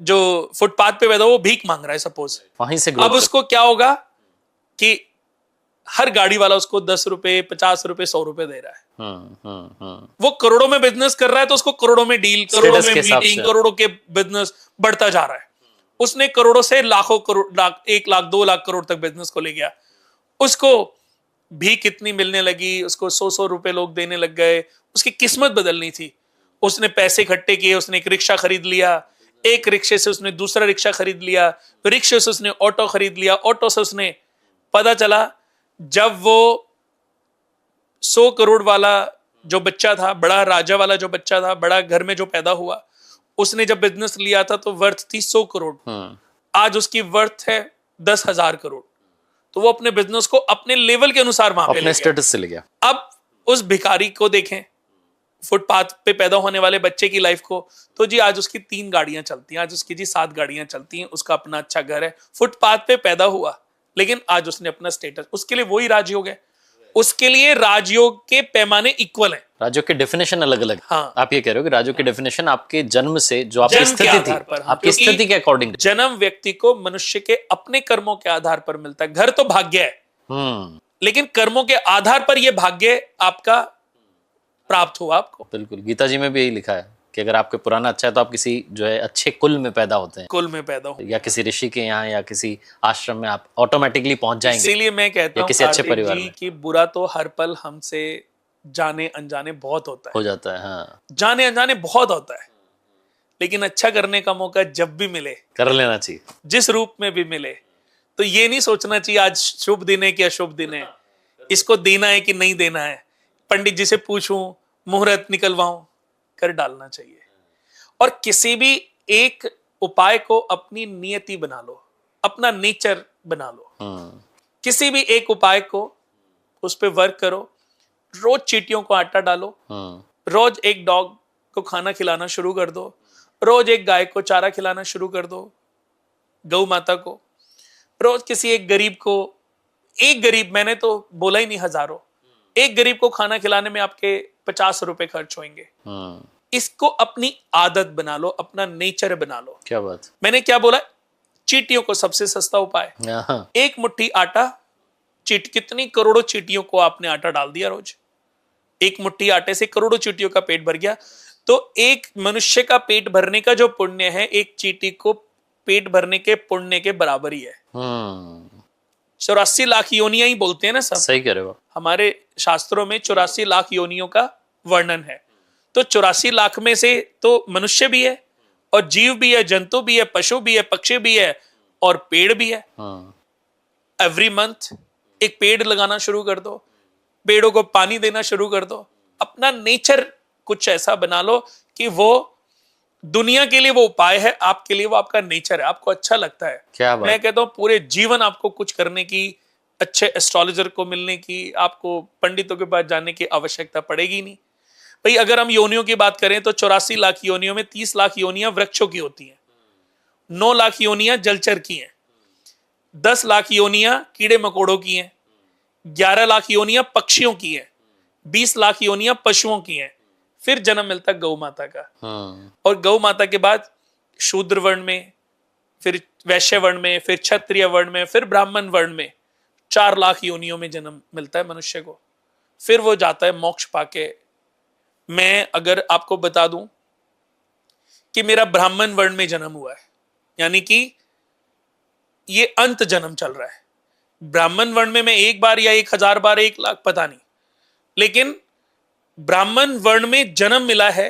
जो फुटपाथ पे पैदा वो भीख मांग रहा है सपोज, वहीं से अब उसको क्या होगा कि हर गाड़ी वाला उसको 10 रुपए, 50 रुपए, 100 रुपए दे रहा है। वो करोड़ों में बिजनेस कर रहा है तो उसको करोड़ों में डील, करोड़ों में मीटिंग, करोड़ों के बिजनेस बढ़ता जा रहा है। उसने करोड़ों से लाखों करोड़, 1 लाख 2 लाख करोड़ तक बिजनेस को ले गया। उसको भी कितनी मिलने लगी, उसको 100-100 रुपए लोग देने लग गए। उसकी किस्मत बदलनी थी। उसने पैसे इकट्ठे किए, उसने एक रिक्शा खरीद लिया, एक रिक्शे से उसने दूसरा रिक्शा खरीद लिया, रिक्शे से उसने ऑटो खरीद लिया, ऑटो से उसने, पता चला जब वो 100 करोड़ वाला जो बच्चा था, बड़ा राजा वाला जो बच्चा था, बड़ा घर में जो पैदा हुआ, उसने जब बिजनेस लिया था तो वर्थ थी 100 करोड़। आज उसकी वर्थ है 10,000 करोड़। तो वो अपने बिजनेस को अपने लेवल के अनुसार वहां पे अपने स्टेटस से ले गया। अब उस भिखारी को देखें, फुटपाथ पे पैदा होने वाले बच्चे की लाइफ को, तो जी आज उसकी 3 गाड़ियां चलती हैं, आज उसकी जी 7 गाड़ियां चलती हैं, उसका अपना अच्छा घर है, फुटपाथ पे पैदा हुआ, लेकिन आज उसने अपना स्टेटस, उसके लिए वही राजयोग है। उसके लिए राजयोग के पैमाने इक्वल है। राजयोग की डेफिनेशन अलग अलग। हाँ। आप ये कह रहे हो कि राजयोग की डेफिनेशन आपके जन्म से जो आपकी स्थिति थी, आपकी स्थिति के अकॉर्डिंग, जन्म व्यक्ति को मनुष्य के अपने कर्मों के आधार पर मिलता है। घर तो भाग्य है, लेकिन कर्मों के आधार पर यह भाग्य आपका प्राप्त हुआ आपको। बिल्कुल, गीता जी में भी यही लिखा है कि अगर आपके पुराना अच्छा है तो आप किसी जो है अच्छे कुल में पैदा होते हैं, कुल में पैदा हो, या किसी ऋषि के यहाँ या किसी आश्रम में आप ऑटोमेटिकली पहुंच जाएंगे, इसीलिए मैं कहता या हूँ किसी अच्छे कार्तिक परिवार जी में कि बुरा तो हर पल हमसे जाने अनजाने बहुत होता है, हो जाता है। हाँ, जाने अनजाने बहुत होता है, लेकिन अच्छा करने का मौका जब भी मिले, कर लेना चाहिए। जिस रूप में भी मिले, तो ये नहीं सोचना चाहिए आज शुभ दिन है कि अशुभ दिन है, इसको देना है कि नहीं देना है, पंडित जी से पूछूं, मुहूर्त निकलवाऊं, कर डालना चाहिए। और किसी भी एक उपाय को अपनी नियति बना लो, अपना नेचर बना लो। किसी भी एक उपाय को उस पर वर्क करो। रोज चींटियों को आटा डालो, रोज एक डॉग को खाना खिलाना शुरू कर दो, रोज एक गाय को चारा खिलाना शुरू कर दो, गौ माता को। रोज किसी एक गरीब को, एक गरीब, मैंने तो बोला ही नहीं हजारों, एक गरीब को खाना खिलाने में आपके 50 रुपए खर्च होंगे। इसको अपनी आदत बना लो, अपना नेचर बना लो। क्या बात। मैंने क्या बोला? चींटियों को सबसे सस्ता उपाय, एक मुट्ठी आटा। कितनी करोड़ों चींटियों को आपने आटा डाल दिया रोज, एक मुट्ठी आटे से करोड़ों चींटियों का पेट भर गया। तो एक मनुष्य का पेट भरने का जो पुण्य है, एक चींटी को पेट भरने के पुण्य के बराबर ही है। 84 लाख योनियां ही बोलते हैं ना सब, सही कह रहे हो। हमारे शास्त्रों में 84 लाख योनियों का वर्णन है। तो 84 लाख में से तो मनुष्य भी है, और जीव भी है, जंतु भी है, पशु भी है, पक्षी भी है, और पेड़ भी है। एवरी मंथ एक पेड़ लगाना शुरू कर दो, पेड़ों को पानी देना शुरू कर दो। अपना नेचर कुछ ऐसा बना लो कि वो दुनिया के लिए वो उपाय है, आपके लिए वो आपका नेचर है, आपको अच्छा लगता है। क्या बात। मैं कहता हूं पूरे जीवन आपको कुछ करने की, अच्छे एस्ट्रोलॉजर को मिलने की, आपको पंडितों के पास जाने की आवश्यकता पड़ेगी नहीं। भाई अगर हम योनियों की बात करें तो 84 लाख योनियों में 30 लाख योनियां वृक्षों की होती हैं, 9 लाख योनियां जलचर की हैं, 10 लाख योनियां कीड़े मकोड़ों की हैं, 11 लाख योनियां पक्षियों की हैं, 20 लाख योनियां पशुओं की हैं। फिर जन्म मिलता गौ माता का। और गौ माता के बाद शूद्र वर्ण में, फिर वैश्य वर्ण में, फिर क्षत्रिय वर्ण में, फिर ब्राह्मण वर्ण में 4 लाख योनियों में जन्म मिलता है मनुष्य को। फिर वो जाता है मोक्ष पाके। मैं अगर आपको बता दूं कि मेरा ब्राह्मण वर्ण में जन्म हुआ है, यानी कि ये अंत जन्म चल रहा है। ब्राह्मण वर्ण में मैं 1 बार या 1000 बार, 1 लाख, पता नहीं, लेकिन ब्राह्मण वर्ण में जन्म मिला है,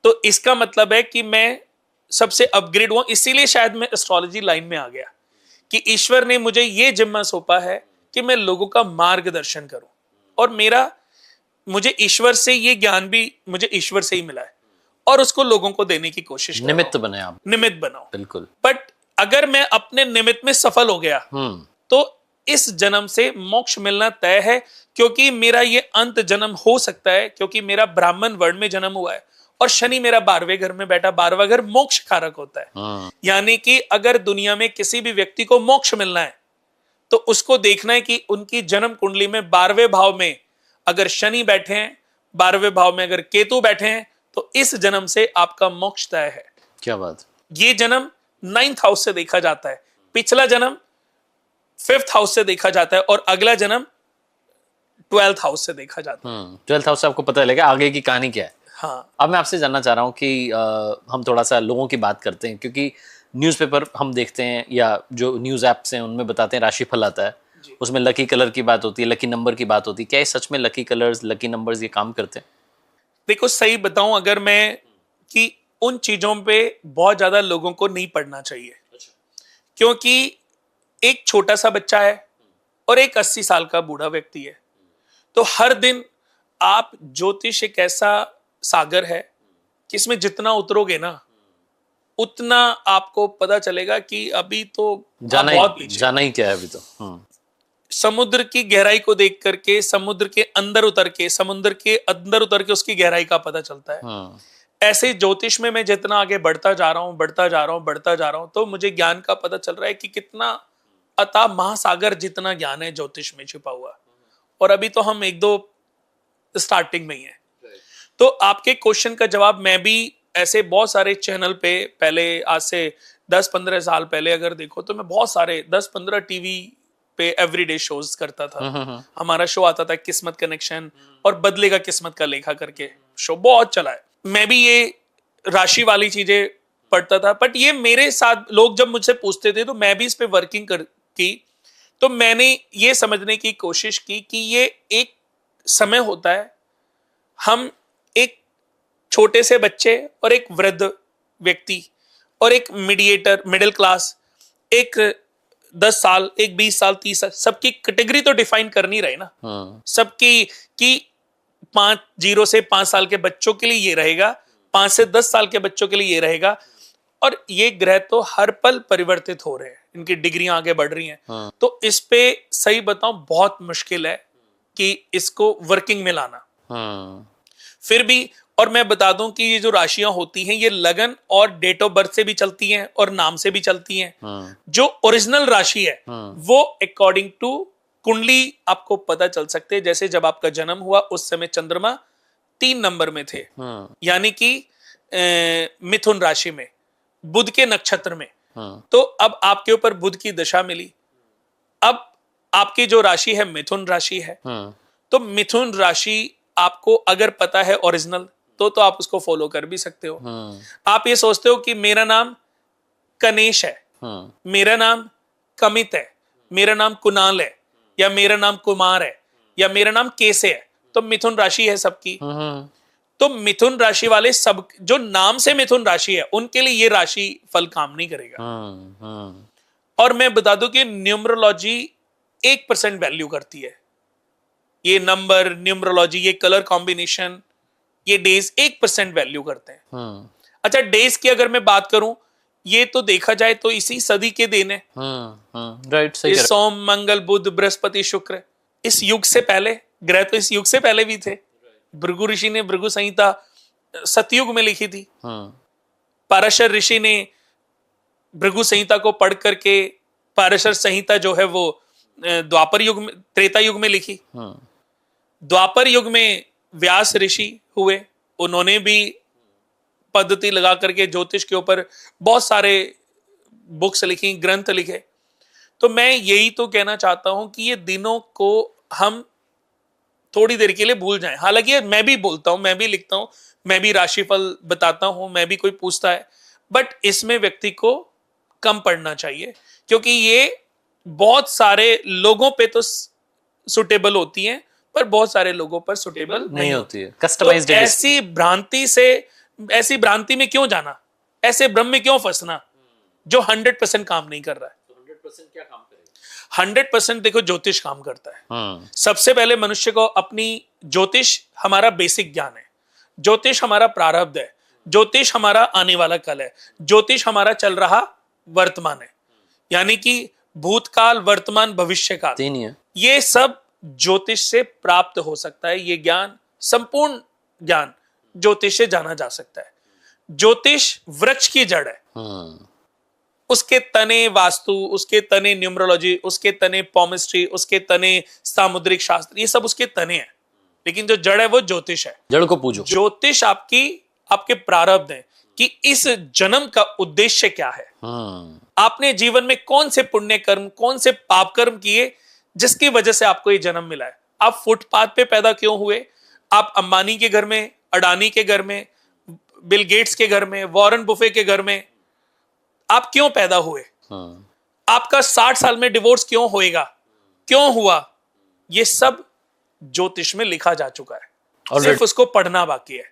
तो इसका मतलब है कि मैं सबसे अपग्रेड हुआ। इसीलिए शायद मैं एस्ट्रोलॉजी लाइन में आ गया कि ईश्वर ने मुझे यह जिम्मा सौंपा है कि मैं लोगों का मार्गदर्शन करूं। और मुझे ईश्वर से ये ज्ञान भी मुझे ईश्वर से ही मिला है, और उसको लोगों को देने की कोशिश कर रहा हूं। निमित्त बने आप, निमित्त बनाओ। बिल्कुल। बट अगर मैं अपने निमित्त में सफल हो गया तो इस जन्म से मोक्ष मिलना तय है, क्योंकि मेरा ये अंत जन्म हो सकता है, क्योंकि मेरा ब्राह्मण वर्ण में जन्म हुआ है, और शनि मेरा 12वें घर में बैठा। 12वां घर मोक्ष कारक होता है। यानी कि अगर दुनिया में किसी भी व्यक्ति को मोक्ष मिलना है तो उसको देखना है कि उनकी जन्म कुंडली में 12वें भाव में अगर शनि बैठे हैं, 12वें भाव में अगर केतु बैठे हैं, तो इस जन्म से आपका मोक्ष तय है। क्या बात। ये जन्म 9th हाउस से देखा जाता है, पिछला जन्म 5th हाउस से देखा जाता है, और अगला जन्म 12th हाउस से देखा जाता है। 12th हाउस से आपको पता लगेगा आगे की कहानी क्या है। हाँ। अब मैं आपसे जानना चाह रहा हूँ कि हम थोड़ा सा लोगों की बात करते हैं, क्योंकि न्यूज़पेपर हम देखते हैं या जो न्यूज़ ऐप्स हैं उनमें बताते हैं राशिफल आता है, उसमें लकी कलर की बात होती है, लकी नंबर की बात होती है। क्या ये सच में लकी कलर्स, लकी नंबर्स ये काम करते हैं? देखो सही बताऊं अगर मैं, कि उन चीजों पे बहुत ज्यादा लोगों को नहीं पढ़ना चाहिए, क्योंकि एक छोटा सा बच्चा है और एक 80 साल का बूढ़ा व्यक्ति है। तो हर दिन आप, ज्योतिष एक ऐसा सागर है कि इसमें जितना उतरोगे ना उतना आपको पता चलेगा कि अभी तो जाना ही क्या है अभी तो। समुद्र की गहराई को देख करके, समुद्र के अंदर उतर के उसकी गहराई का पता चलता है। ऐसे ज्योतिष में मैं जितना आगे बढ़ता जा रहा हूं, तो मुझे ज्ञान का पता चल रहा है कि कितना अथाह महासागर जितना ज्ञान है ज्योतिष में छिपा हुआ। और अभी तो हम 1-2 स्टार्टिंग में ही है। तो आपके क्वेश्चन का जवाब, मैं भी ऐसे बहुत सारे चैनल पे पहले, आज से 10-15 साल पहले अगर देखो तो मैं बहुत सारे 10-15 टीवी पे एवरीडे शोज करता था। हमारा शो आता था किस्मत कनेक्शन और बदलेगा किस्मत का लेखा करके, शो बहुत चला है। मैं भी ये राशि वाली चीजें पढ़ता था, बट ये मेरे साथ लोग जब मुझसे पूछते थे तो मैं भी इस पे वर्किंग की। तो मैंने ये समझने की कोशिश की कि ये एक समय होता है, हम एक छोटे से बच्चे और एक वृद्ध व्यक्ति और एक मीडिएटर, मिडिल क्लास, एक 10 साल, एक 20 साल, 30 साल, सबकी कैटेगरी तो डिफाइन कर नहीं रहे ना। सबकी कि 0 से 5 साल के बच्चों के लिए ये रहेगा, 5 से 10 साल के बच्चों के लिए ये रहेगा। और ये ग्रह तो हर पल परिवर्तित हो रहे हैं, इनकी डिग्रियां आगे बढ़ रही हैं। तो इस पे सही बताऊं बहुत मुश्किल है कि इसको वर्किंग में लाना। फिर भी, और मैं बता दूं कि ये जो राशियां होती हैं ये लगन और डेट ऑफ बर्थ से भी चलती हैं और नाम से भी चलती हैं। जो ओरिजिनल राशि है वो अकॉर्डिंग टू कुंडली आपको पता चल सकते हैं। जैसे जब आपका जन्म हुआ उस समय चंद्रमा 3 नंबर में थे, यानी कि मिथुन राशि में, बुध के नक्षत्र में। तो अब आपके ऊपर बुध की दशा मिली। अब आपकी जो राशि है मिथुन राशि है। तो मिथुन राशि आपको अगर पता है ओरिजिनल तो आप उसको फॉलो कर भी सकते हो। आप ये सोचते हो कि मेरा नाम कनेश है, मेरा नाम कमित है, मेरा नाम कुणाल है, या मेरा नाम कुमार है, या मेरा नाम केसे है, तो मिथुन राशि है सबकी। तो मिथुन राशि वाले सब जो नाम से मिथुन राशि है उनके लिए ये राशि फल काम नहीं करेगा। और मैं बता दूं कि न्यूमरोलॉजी 1% वैल्यू करती है। ये नंबर, न्यूमरोलॉजी, ये कलर कॉम्बिनेशन, ये डेज 1% वैल्यू करते हैं। अच्छा, डेज की अगर मैं बात करूं, ये तो देखा जाए तो इसी सदी के दिन है। राइट, सही। सोम, मंगल, बुध, बृहस्पति, शुक्र, इस युग से पहले ग्रह तो इस युग से पहले भी थे। भृगु ऋषि ने भृगु संहिता सतयुग में लिखी थी। पाराशर ऋषि ने भृगु संहिता को पढ़ करके पाराशर संहिता जो है वो द्वापर युग में, त्रेता युग में लिखी। द्वापर युग में व्यास ऋषि हुए, उन्होंने भी पद्धति लगा करके ज्योतिष के ऊपर बहुत सारे बुक्स लिखी, ग्रंथ लिखे। तो मैं यही तो कहना चाहता हूं कि ये दिनों को हम थोड़ी देर के लिए भूल जाएं। हालांकि मैं भी बोलता हूं, मैं भी लिखता हूं, मैं भी राशिफल बताता हूं, मैं भी कोई पूछता है, बट इसमें व्यक्ति को कम पढ़ना चाहिए, क्योंकि ये बहुत सारे लोगों पे तो सुटेबल होती हैं पर बहुत सारे लोगों पर सुटेबल नहीं होती है। कस्टमाइज्ड तो ऐसी भ्रांति में क्यों जाना, ऐसे भ्रम में क्यों फंसना जो 100% काम नहीं कर रहा है। 100% क्या काम करेगा? 100% देखो ज्योतिष काम करता है। सबसे पहले मनुष्य को अपनी ज्योतिष हमारा बेसिक ज्ञान है, ज्योतिष हमारा प्रारब्ध है, ज्योतिष हमारा आने वाला कल है, ज्योतिष हमारा चल रहा वर्तमान है, यानी कि भूतकाल, वर्तमान, भविष्य काल, तीन ही है। ये सब ज्योतिष से प्राप्त हो सकता है। ये ज्ञान, संपूर्ण ज्ञान ज्योतिष से जाना जा सकता है। ज्योतिष वृक्ष की जड़ है, उसके तने वास्तु, उसके तने न्यूमरोलॉजी, उसके तने पॉमिस्ट्री, उसके तने सामुद्रिक शास्त्र, ये सब उसके तने हैं, लेकिन जो जड़ है वो ज्योतिष है। जड़ को पूजो। ज्योतिष आपके प्रारब्ध है कि इस जन्म का उद्देश्य क्या है। आपने जीवन में कौन से पुण्य कर्म, कौन से पाप कर्म किए जिसकी वजह से आपको ये जन्म मिला है। आप फुटपाथ पे पैदा क्यों हुए, आप अंबानी के घर में, अडानी के घर में, बिल गेट्स के घर में, वॉरेन बुफे के घर में आप क्यों पैदा हुए, आपका 60 साल में डिवोर्स क्यों होएगा, क्यों हुआ, ये सब ज्योतिष में लिखा जा चुका है। सिर्फ उसको पढ़ना बाकी है,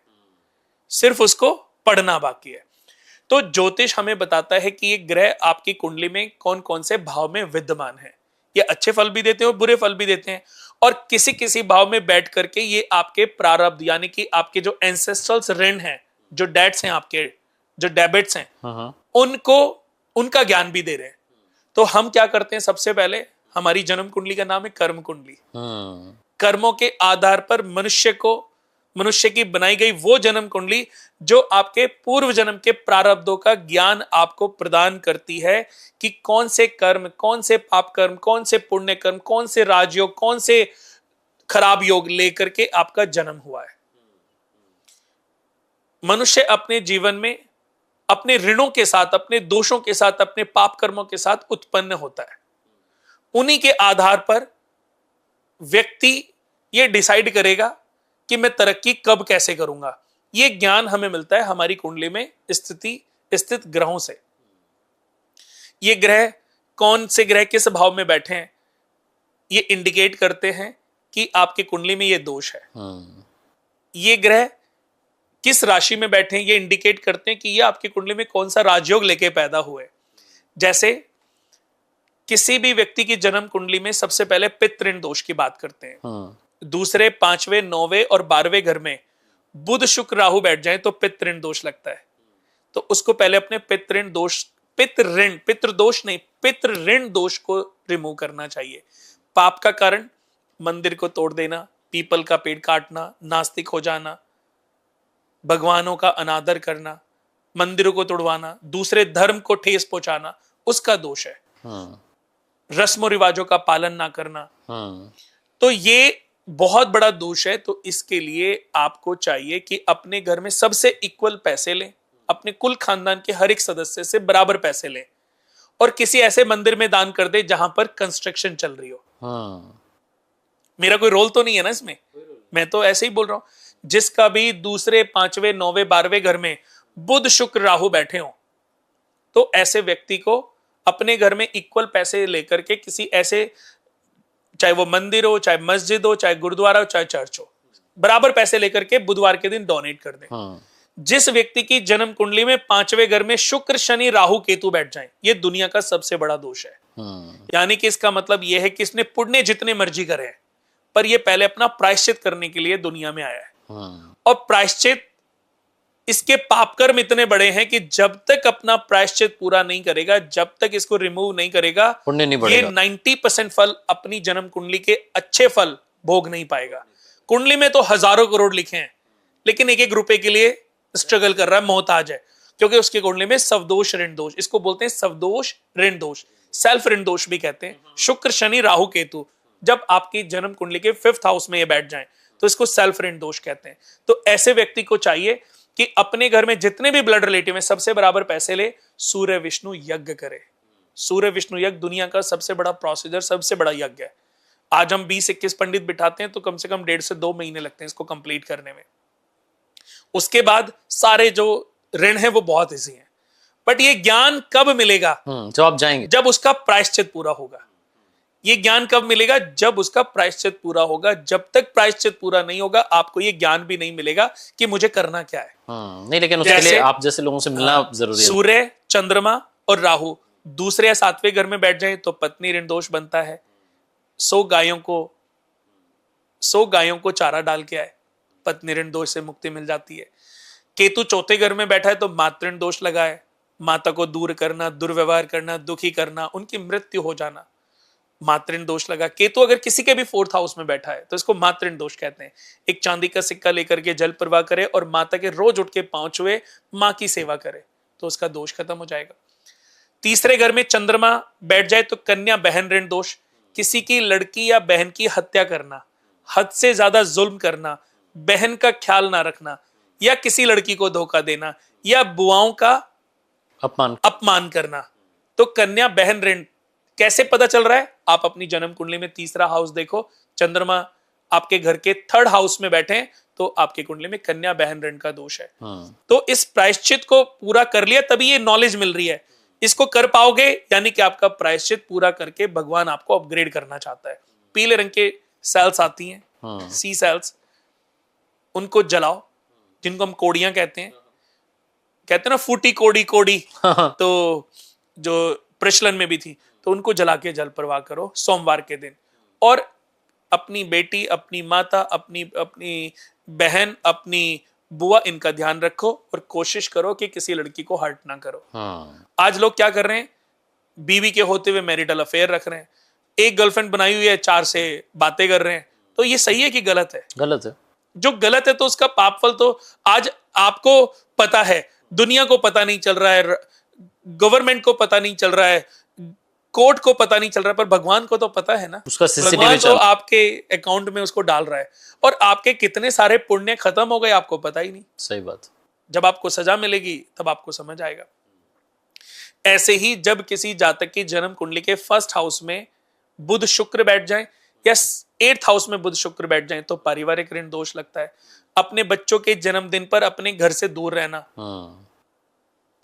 सिर्फ उसको पढ़ना बाकी है। तो ज्योतिष हमें बताता है कि ये ग्रह आपकी कुंडली में कौन कौन से भाव में विद्यमान है। ये अच्छे फल भी देते हैं और बुरे फल भी देते हैं, और किसी किसी भाव में बैठ करके ये आपके प्रारब्ध, यानी कि आपके जो एंसेस्ट्रल्स ऋण हैं, जो डेट्स हैं, आपके जो डेबिट्स हैं, उनको, उनका ज्ञान भी दे रहे हैं। तो हम क्या करते हैं, सबसे पहले हमारी जन्म कुंडली का नाम है कर्म कुंडली। कर्मों के आधार पर मनुष्य की बनाई गई वो जन्म कुंडली जो आपके पूर्व जन्म के प्रारब्धों का ज्ञान आपको प्रदान करती है कि कौन से कर्म, कौन से पाप कर्म, कौन से पुण्य कर्म, कौन से राजयोग, कौन से खराब योग लेकर के आपका जन्म हुआ है। मनुष्य अपने जीवन में अपने ऋणों के साथ, अपने दोषों के साथ, अपने पाप कर्मों के साथ उत्पन्न होता है। उन्हीं के आधार पर व्यक्ति ये डिसाइड करेगा कि मैं तरक्की कब कैसे करूंगा। ये ज्ञान हमें मिलता है हमारी कुंडली में स्थित ग्रहों से। ये ग्रह कौन से ग्रह किस भाव में बैठे हैं ये इंडिकेट करते हैं कि आपकी कुंडली में ये दोष है। ये ग्रह किस राशि में बैठे हैं ये इंडिकेट करते हैं कि ये आपकी कुंडली में कौन सा राजयोग लेके पैदा हुए। जैसे किसी भी व्यक्ति की जन्म कुंडली में सबसे पहले पितृ ऋण दोष की बात करते हैं। दूसरे, पांचवें, 9वें और 12वें घर में बुध शुक्र राहु बैठ जाए तो पितृ ऋण दोष लगता है। तो उसको पहले अपने पितृ ऋण दोष, पितृ दोष नहीं, पितृ ऋण दोष को रिमूव करना चाहिए। पाप का कारण मंदिर को तोड़ देना, पीपल का पेड़ काटना, नास्तिक हो जाना, भगवानों का अनादर करना, मंदिरों को तोड़वाना, दूसरे धर्म को ठेस पहुंचाना, उसका दोष है। रस्म रिवाजों का पालन ना करना, तो ये बहुत बड़ा दोष है। तो इसके लिए आपको चाहिए कि अपने घर में सबसे इक्वल पैसे लें, अपने कुल खानदान के हर एक सदस्य से बराबर पैसे लें और किसी ऐसे मंदिर में दान कर दे जहां पर कंस्ट्रक्शन चल रही हो। मेरा कोई रोल तो नहीं है ना इसमें, मैं तो ऐसे ही बोल रहा हूं। जिसका भी दूसरे, पांचवें, 9वें, 12वें घर में बुध शुक्र राहु बैठे हो तो ऐसे व्यक्ति को अपने घर में इक्वल पैसे लेकर के किसी ऐसे, चाहे वो मंदिर हो, चाहे मस्जिद हो, चाहे गुरुद्वारा हो, चाहे चर्च हो, बराबर पैसे लेकर के बुधवार के दिन डोनेट कर दें। जिस व्यक्ति की जन्म कुंडली में पांचवें घर में शुक्र शनि राहु केतु बैठ जाएं, ये दुनिया का सबसे बड़ा दोष है। यानी कि इसका मतलब यह है कि इसने पुण्य जितने मर्जी करे हैं, पर यह पहले अपना प्रायश्चित करने के लिए दुनिया में आया है। और प्रायश्चित, इसके पाप कर्म इतने बड़े हैं कि जब तक अपना प्रायश्चित पूरा नहीं करेगा, जब तक इसको रिमूव नहीं करेगा, पुण्य नहीं बढ़ेगा। ये 90% फल अपनी जन्म कुंडली के अच्छे फल भोग नहीं पाएगा। कुंडली में तो हजारों करोड़ लिखे हैं, लेकिन एक एक रुपए के लिए स्ट्रगल कर रहा है, मोहताज है, क्योंकि उसकी कुंडली में सवदोष ऋण दोष, इसको बोलते हैं सवदोष ऋण दोष, सेल्फ ऋण दोष भी कहते हैं। शुक्र शनि राहु केतु जब आपकी जन्म कुंडली के 5th हाउस में ये बैठ जाएं तो इसको सेल्फ ऋण दोष कहते हैं। तो ऐसे व्यक्ति को चाहिए कि अपने घर में जितने भी ब्लड रिलेटिव हैं सबसे बराबर पैसे ले, सूर्य विष्णु यज्ञ करे। सूर्य विष्णु यज्ञ दुनिया का सबसे बड़ा प्रोसीजर, सबसे बड़ा यज्ञ है। आज हम 20-21 पंडित बिठाते हैं तो कम से कम 1.5 से 2 महीने लगते हैं इसको कंप्लीट करने में। उसके बाद सारे जो ऋण है वो बहुत इजी है। बट ये ज्ञान कब मिलेगा? जब आप जाएंगे, जब उसका प्रायश्चित पूरा होगा। ये ज्ञान कब मिलेगा? जब उसका प्रायश्चित पूरा होगा। जब तक प्रायश्चित पूरा नहीं होगा आपको ये ज्ञान भी नहीं मिलेगा कि मुझे करना क्या है। नहीं, लेकिन उसके लिए आप जैसे लोगों से मिलना जरूरी है। सूर्य, चंद्रमा और राहु दूसरे या 7वें घर में बैठ जाए तो पत्नी ऋण दोष बनता है। 100 गायों को चारा डाल के आए, पत्नी ऋण दोष से मुक्ति मिल जाती है। केतु 4थे घर में बैठा है तो मातृ ऋण दोष लगा है, माता को दूर करना, दुर्व्यवहार करना, दुखी करना, उनकी मृत्यु हो जाना, मातृ ऋण दोष लगा। केतु अगर किसी के भी 4th हाउस में बैठा है तो इसको मातृ ऋण दोष कहते हैं। एक चांदी का सिक्का लेकर के जल प्रवाह करे और माता के रोज उठ के पांव छुए, मां की सेवा करे तो उसका दोष खत्म हो जाएगा। 3रे घर में चंद्रमा बैठ जाए तो कन्या बहन ऋण दोष, किसी की लड़की या बहन की हत्या करना, हद से ज्यादा जुल्म करना, बहन का ख्याल ना रखना, या किसी लड़की को धोखा देना, या बुआओं का अपमान करना, तो कन्या बहन ऋण। कैसे पता चल रहा है? आप अपनी जन्म कुंडली में 3रा हाउस देखो, चंद्रमा आपके घर के 3rd हाउस में बैठे हैं तो आपकी कुंडली में कन्या बहन ऋण का दोष है। तो इस प्रायश्चित को पूरा कर लिया तभी ये नॉलेज मिल रही है। इसको कर पाओगे यानी कि आपका प्रायश्चित पूरा करके भगवान आपको अपग्रेड करना चाहता है। पीले रंग के सेल्स आती हैं, सी सेल्स, उनको जलाओ, जिनको हम कोड़ियां कहते हैं ना, फूटी कोड़ी तो जो प्रचलन में भी थी, तो उनको जला के जल प्रवाह करो सोमवार के दिन। और अपनी बेटी, अपनी माता, अपनी बहन, अपनी बुआ, इनका ध्यान रखो और कोशिश करो कि किसी लड़की को हर्ट ना करो। आज लोग क्या कर रहे हैं? बीवी के होते हुए मैरिटल अफेयर रख रहे हैं, एक गर्लफ्रेंड बनाई हुई है, 4 से बातें कर रहे हैं। तो ये सही है कि गलत है? गलत है। जो गलत है तो उसका पाप फल तो आज आपको पता है, दुनिया को पता नहीं चल रहा है, गवर्नमेंट को पता नहीं चल रहा है, कोर्ट को पता नहीं चल रहा है, पर भगवान को तो पता है ना। उसका भगवान तो आपके अकाउंट में उसको डाल रहा है और आपके कितने सारे पुण्य खत्म हो गए आपको पता ही नहीं। सही बात। जब आपको सजा मिलेगी तब आपको समझ आएगा। ऐसे ही जब किसी जातक की जन्म कुंडली के 1st हाउस में बुध शुक्र बैठ जाए या 8th हाउस में बुध शुक्र बैठ जाए तो पारिवारिक ऋण दोष लगता है। अपने बच्चों के जन्मदिन पर अपने घर से दूर रहना,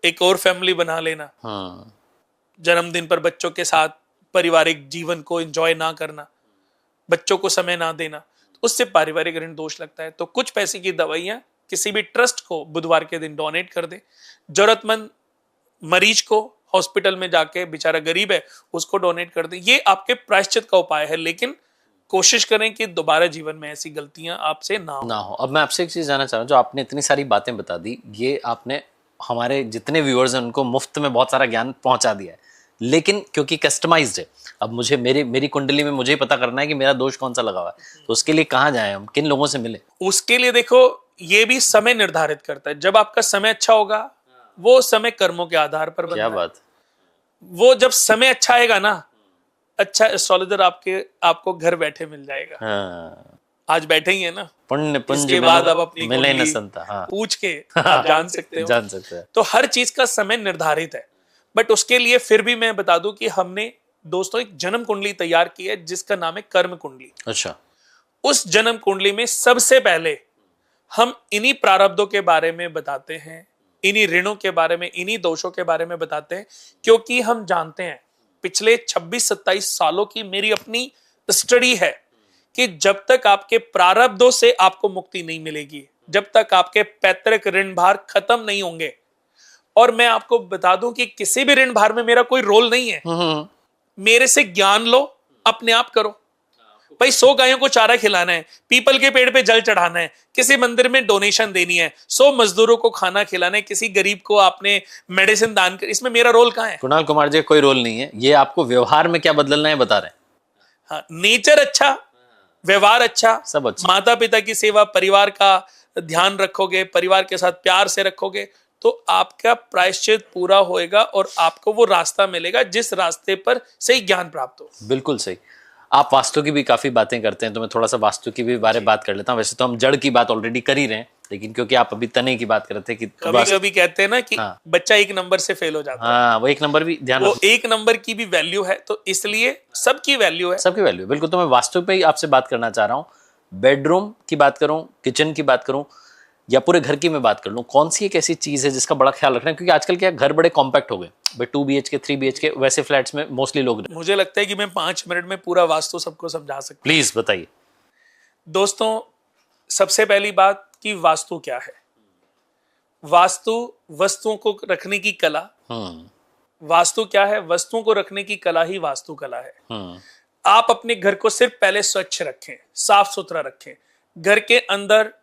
एक और फैमिली बना लेना, जन्मदिन पर बच्चों के साथ पारिवारिक जीवन को एंजॉय ना करना, बच्चों को समय ना देना, तो उससे पारिवारिक ऋण दोष लगता है। तो कुछ पैसे की दवाइयां किसी भी ट्रस्ट को बुधवार के दिन डोनेट कर दे। जरूरतमंद मरीज को हॉस्पिटल में जाके, बेचारा गरीब है, उसको डोनेट कर दे। ये आपके प्रायश्चित का उपाय है, लेकिन कोशिश करें कि दोबारा जीवन में ऐसी गलतियां आपसे ना हो। अब मैं आपसे एक चीज जानना चाह रहा हूँ, जो आपने इतनी सारी बातें बता दी, ये आपने हमारे जितने व्यूअर्स हैं उनको मुफ्त में बहुत सारा ज्ञान पहुंचा दिया है, लेकिन क्योंकि कस्टमाइज्ड है, अब मुझे मेरी कुंडली में मुझे ही पता करना है कि मेरा दोष कौन सा लगा हुआ है, तो उसके लिए कहाँ जाएं हम, किन लोगों से मिले? उसके लिए देखो, ये भी समय निर्धारित करता है। जब आपका समय अच्छा होगा, वो समय कर्मों के आधार पर बनता क्या है। बात। वो जब समय अच्छा आएगा ना, अच्छा एस्ट्रोलॉजर आपको घर बैठे मिल जाएगा। हाँ। आज बैठे ही है ना, पुण्य इसके बाद अब अपनी मिले न कुंडली संता। हाँ। पूछ के आप जान सकते हो। जान सकते हैं। तो हर चीज का समय निर्धारित है, बट उसके लिए फिर भी मैं बता दूं कि हमने दोस्तों एक जन्म कुंडली तैयार की है जिसका नाम है कर्म कुंडली। अच्छा। उस जन्म कुंडली में सबसे पहले हम इन्हीं प्रारब्धों के बारे में बताते हैं, इन्हीं ऋणों के बारे में, इन्हीं दोषों के बारे में बताते हैं, क्योंकि हम जानते हैं, पिछले 26-27 सालों की मेरी अपनी स्टडी है कि जब तक आपके प्रारब्धों से आपको मुक्ति नहीं मिलेगी, जब तक आपके पैतृक ऋण भार खत्म नहीं होंगे, और मैं आपको बता दूं कि किसी भी ऋण भार में मेरा कोई रोल नहीं है। मेरे से ज्ञान लो, अपने आप करो। भाई 100 गायों को चारा खिलाना है, पीपल के पेड़ पे जल चढ़ाना है, किसी मंदिर में डोनेशन देनी है, 100 मजदूरों को खाना खिलाना है, किसी गरीब को आपने मेडिसिन दान कर, इसमें मेरा रोल कहां है? कुणाल कुमार जी, कोई रोल नहीं है, ये आपको व्यवहार में क्या बदलना है बता रहे हैं। हाँ, नेचर अच्छा, व्यवहार अच्छा, सब अच्छा, माता पिता की सेवा, परिवार का ध्यान रखोगे, परिवार के साथ प्यार से रखोगे, तो आपका प्रायश्चित पूरा होएगा और आपको वो रास्ता मिलेगा जिस रास्ते पर सही ज्ञान प्राप्त हो। बिल्कुल सही। आप वास्तु की भी काफी बातें करते हैं, तो मैं थोड़ा सा वास्तु की भी बारे बात कर लेता हूँ। वैसे तो हम जड़ की बात ऑलरेडी कर ही रहे हैं, लेकिन क्योंकि आप अभी तने की बात कर रहे थे कि कभी-कभी कहते हैं ना कि हाँ। बच्चा 1 नंबर से फेल हो जाता है। हाँ, वो 1 नंबर भी ध्यान वो 1 नंबर की भी वैल्यू है, तो इसलिए सबकी वैल्यू है। सबकी वैल्यू बिल्कुल। तो मैं वास्तु पे ही आपसे बात करना चाह रहा हूँ। बेडरूम की बात करूं, किचन की बात करूं, या पूरे घर की मैं बात कर लूं, कौन सी एक ऐसी चीज है जिसका बड़ा ख्याल रखना है? क्योंकि आजकल क्या घर बड़े कॉम्पैक्ट हो गए भाई, 2 BHK 3 BHK वैसे फ्लैट्स में मोस्टली लोग रहते हैं। मुझे लगता है कि मैं 5 मिनट में पूरा वास्तु सबको समझा सकता हूं। प्लीज बताइए। दोस्तों, सबसे पहली बात कि वास्तु क्या है। वास्तु वस्तुओं को रखने की कला। वास्तु क्या है? वस्तुओं को रखने की कला ही वास्तु कला है। आप अपने घर को सिर्फ पहले स्वच्छ रखें, साफ सुथरा रखें, घर के अंदर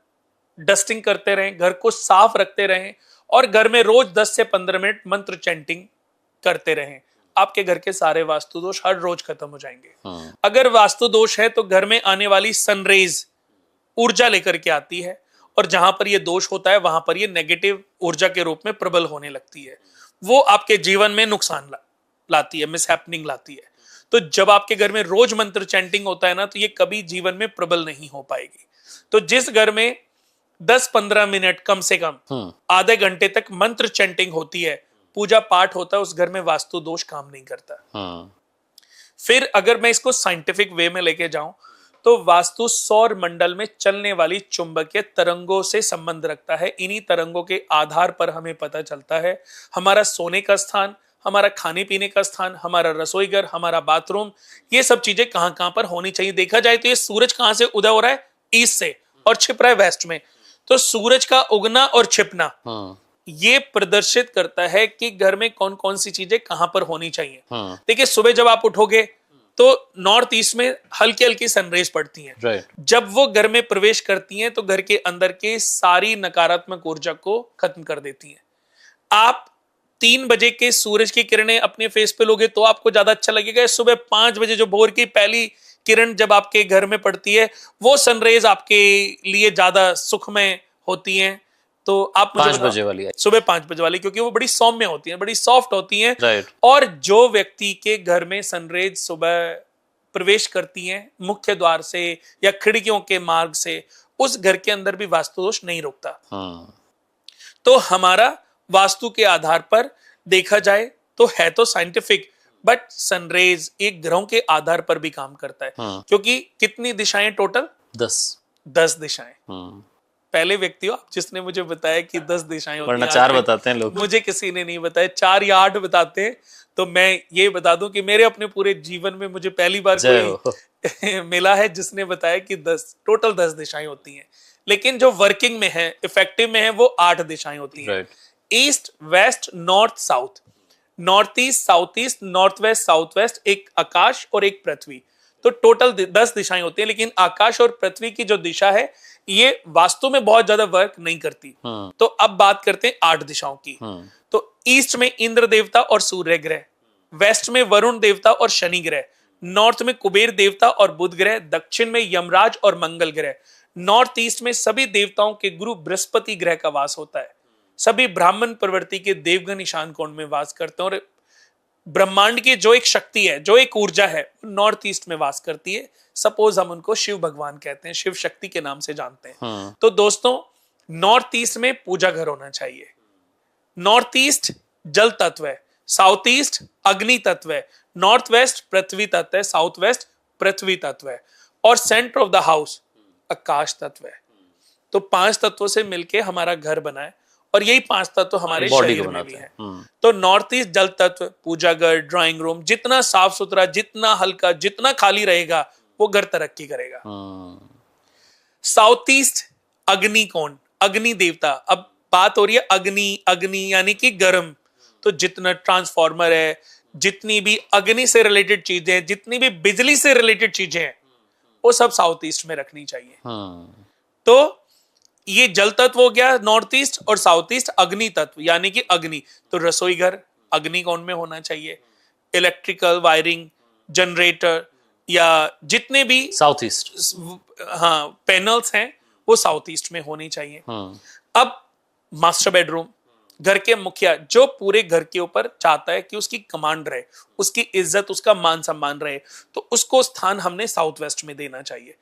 डस्टिंग करते रहें, घर को साफ रखते रहें, और घर में रोज 10 से 15 मिनट मंत्र चैंटिंग करते रहें। आपके घर के सारे वास्तु दोष हर रोज खत्म हो जाएंगे। अगर वास्तु दोष है तो घर में आने वाली सनरेज ऊर्जा लेकर के आती है, और जहां पर यह दोष होता है वहां पर यह नेगेटिव ऊर्जा के रूप में प्रबल होने लगती है। वो आपके जीवन में नुकसान लाती है, मिसहैपनिंग लाती है। तो जब आपके घर में रोज मंत्र चैंटिंग होता है ना, तो ये कभी जीवन में प्रबल नहीं हो पाएगी। तो जिस घर में 10-15 मिनट, कम से कम आधे घंटे तक मंत्र चैंटिंग होती है, पूजा पाठ होता है, उस घर में वास्तु दोष काम नहीं करता। फिर अगर मैं इसको साइंटिफिक वे में लेके जाऊं, तो वास्तु सौर मंडल में चलने वाली चुंबकीय तरंगों से संबंध रखता है। इन्हीं तरंगों के आधार पर हमें पता चलता है हमारा सोने का स्थान, हमारा खाने पीने का स्थान, हमारा रसोई घर, हमारा बाथरूम, ये सब चीजें कहां कहां पर होनी चाहिए। देखा जाए तो ये सूरज कहां से उदय हो रहा है? ईस्ट से, और छिप रहा है वेस्ट में। तो सूरज का उगना और छिपना ये प्रदर्शित करता है कि घर में कौन कौन सी चीजें कहां पर होनी चाहिए। देखिए, सुबह जब आप उठोगे तो नॉर्थ ईस्ट में हल्की हल्की सनरेज पड़ती हैं। जब वो घर में प्रवेश करती हैं तो घर के अंदर के सारी नकारात्मक ऊर्जा को खत्म कर देती हैं। आप 3 बजे के सूरज की किरणें अपने फेस पे लोगे तो आपको ज्यादा अच्छा लगेगा। सुबह 5 बजे जो भोर की पहली किरण जब आपके घर में पड़ती है, वो सनरेज आपके लिए ज्यादा सुखमय होती हैं। तो आप मुझे 5 बजे वाली, सुबह 5 बजे वाली, क्योंकि वो बड़ी सौम्य होती है, बड़ी सॉफ्ट होती हैं। और जो व्यक्ति के घर में सनरेज सुबह प्रवेश करती हैं मुख्य द्वार से या खिड़कियों के मार्ग से, उस घर के अंदर भी वास्तु दोष नहीं रुकता। तो हमारा वास्तु के आधार पर देखा जाए तो है तो साइंटिफिक, बट सनरेज एक ग्रहों के आधार पर भी काम करता है, क्योंकि कितनी दिशाएं टोटल? 10 दिशाएं। पहले व्यक्ति हो आप जिसने मुझे बताया कि 10 दिशाएं होती हैं। वरना 4 बताते हैं लोग। मुझे किसी ने नहीं बताया, 4 या 8 बताते हैं। तो मैं ये बता दूं कि मेरे अपने पूरे जीवन में मुझे पहली बार कोई मिला है जिसने बताया कि टोटल 10 दिशाएं होती हैं। लेकिन जो वर्किंग में है, इफेक्टिव में है, वो 8 दिशाएं होती हैं। East, west, north, south. North east, south east, north west, south west, एक आकाश और एक पृथ्वी। तो टोटल 10 दिशाएं होती हैं। लेकिन आकाश और पृथ्वी की जो दिशा है ये वास्तु में बहुत ज्यादा वर्क नहीं करती। तो अब बात करते हैं 8 दिशाओं की। तो ईस्ट में इंद्र देवता और सूर्य ग्रह, वेस्ट में वरुण देवता और शनि ग्रह, नॉर्थ में कुबेर देवता और बुध ग्रह, दक्षिण में यमराज और मंगल ग्रह, नॉर्थ ईस्ट में सभी देवताओं के गुरु बृहस्पति ग्रह का वास होता है। सभी ब्राह्मण प्रवृत्ति के देवगण ईशान कोण में वास करते हैं। और ब्रह्मांड की जो एक शक्ति है, जो एक ऊर्जा है, नॉर्थ ईस्ट में वास करती है। सपोज हम उनको शिव भगवान कहते हैं, शिव शक्ति के नाम से जानते हैं। तो दोस्तों, नॉर्थ ईस्ट में पूजा घर होना चाहिए। नॉर्थ ईस्ट जल तत्व है, साउथ ईस्ट अग्नि तत्व है, नॉर्थ वेस्ट पृथ्वी तत्व है, साउथ वेस्ट पृथ्वी तत्व है, और सेंटर ऑफ द हाउस आकाश तत्व है। तो 5 तत्वों से मिलके हमारा घर बना है, और यही 5 तत्व हमारे शरीर में भी है। तो नॉर्थ ईस्ट जल तत्व, पूजा घर, ड्राइंग रूम, जितना साफ सुथरा, जितना हल्का, जितना खाली रहेगा, वो घर तरक्की करेगा। साउथ ईस्ट अग्नि कोण, अग्नि देवता। अब बात हो रही है अग्नि, अग्नि यानी कि गर्म। तो जितना ट्रांसफॉर्मर है, जितनी भी अग्नि से रिलेटेड चीजें, जितनी भी बिजली से रिलेटेड चीजें हैं, वो सब साउथ ईस्ट में रखनी चाहिए। तो ये जल तत्व हो गया नॉर्थ ईस्ट, और साउथ ईस्ट अग्नि तत्व यानी कि अग्नि। तो रसोई घर अग्नि कोण में होना चाहिए। इलेक्ट्रिकल वायरिंग, जनरेटर या जितने भी साउथ ईस्ट, हाँ, पैनल्स हैं, वो साउथ ईस्ट में होनी चाहिए। अब मास्टर बेडरूम, घर के मुखिया जो पूरे घर के ऊपर चाहता है कि उसकी कमांड रहे, उसकी इज्जत, उसका मान सम्मान रहे, तो उसको स्थान हमने साउथ वेस्ट में देना चाहिए।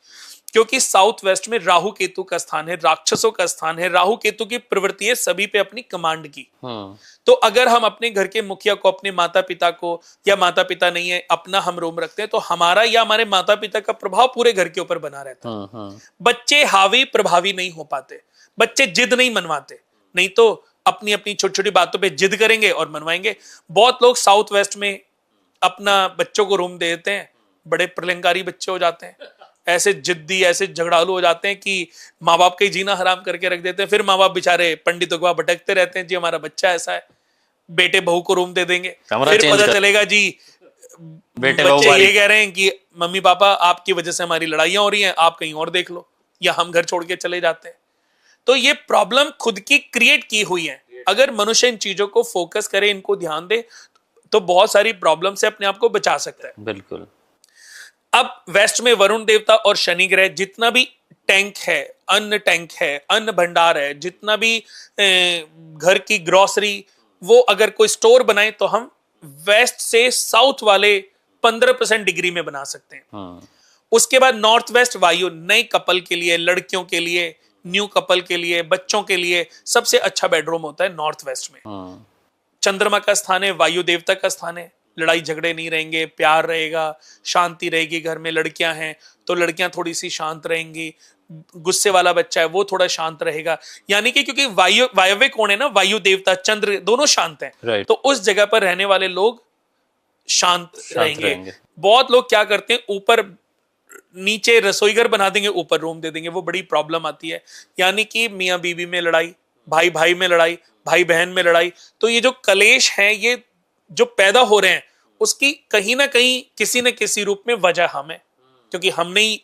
क्योंकि साउथ वेस्ट में राहु केतु का स्थान है, राक्षसों का स्थान है। राहु केतु की प्रवृत्ति है सभी पे अपनी कमांड की। तो अगर हम अपने घर के मुखिया को, अपने माता पिता को, या माता पिता नहीं है अपना हम रूम रखते हैं, तो हमारा या हमारे माता पिता का प्रभाव पूरे घर के ऊपर बना रहता है। बच्चे हावी प्रभावी नहीं हो पाते, बच्चे जिद नहीं मनवाते, नहीं तो अपनी अपनी छोटी छोटी बातों पे जिद करेंगे और मनवाएंगे। बहुत लोग साउथ वेस्ट में अपना बच्चों को रूम दे देते हैं, बड़े प्रलंकारी बच्चे हो जाते हैं, ऐसे जिद्दी, ऐसे झगड़ालू हो जाते हैं कि माँ बाप का ही जीना हराम करके रख देते हैं। फिर माँ बाप बेचारे पंडितों के पास भटकते रहते हैं, जी हमारा बच्चा ऐसा है, बेटे बहू को रूम दे देंगे। फिर पता चलेगा जी बच्चे ये कह रहे हैं कि मम्मी पापा आपकी वजह से हमारी लड़ाइयां हो रही हैं, आप कहीं और देख लो, या हम घर छोड़ के चले जाते हैं। तो ये प्रॉब्लम खुद की क्रिएट की हुई है। अगर मनुष्य इन चीजों को फोकस करे, इनको ध्यान दे, तो बहुत सारी प्रॉब्लम से अपने आप को बचा सकता है। बिल्कुल। अब वेस्ट में वरुण देवता और शनि ग्रह, जितना भी टैंक है, अन्न टैंक है, अन्न भंडार है, जितना भी घर की ग्रोसरी, वो अगर कोई स्टोर बनाए तो हम वेस्ट से साउथ वाले 15% डिग्री में बना सकते हैं। उसके बाद नॉर्थ वेस्ट वायु, नए कपल के लिए, लड़कियों के लिए, न्यू कपल के लिए, बच्चों के लिए सबसे अच्छा बेडरूम होता है नॉर्थ वेस्ट में। चंद्रमा का स्थान है, वायु देवता का स्थान है, लड़ाई झगड़े नहीं रहेंगे, प्यार रहेगा, शांति रहेगी। घर में लड़कियां हैं तो लड़कियां थोड़ी सी शांत रहेंगी, गुस्से वाला बच्चा है वो थोड़ा शांत रहेगा। यानी कि क्योंकि वायव्य कोण है ना, वायु देवता चंद्र दोनों शांत हैं, तो उस जगह पर रहने वाले लोग शांत रहेंगे। बहुत लोग क्या करते हैं, ऊपर नीचे रसोई घर बना देंगे, ऊपर रूम दे देंगे, वो बड़ी प्रॉब्लम आती है। यानी कि मियां बीवी में लड़ाई, भाई भाई में लड़ाई, भाई बहन में लड़ाई। तो ये जो कलेश है, ये जो पैदा हो रहे हैं, उसकी कहीं ना कहीं किसी न किसी रूप में वजह हम है, क्योंकि हमने ही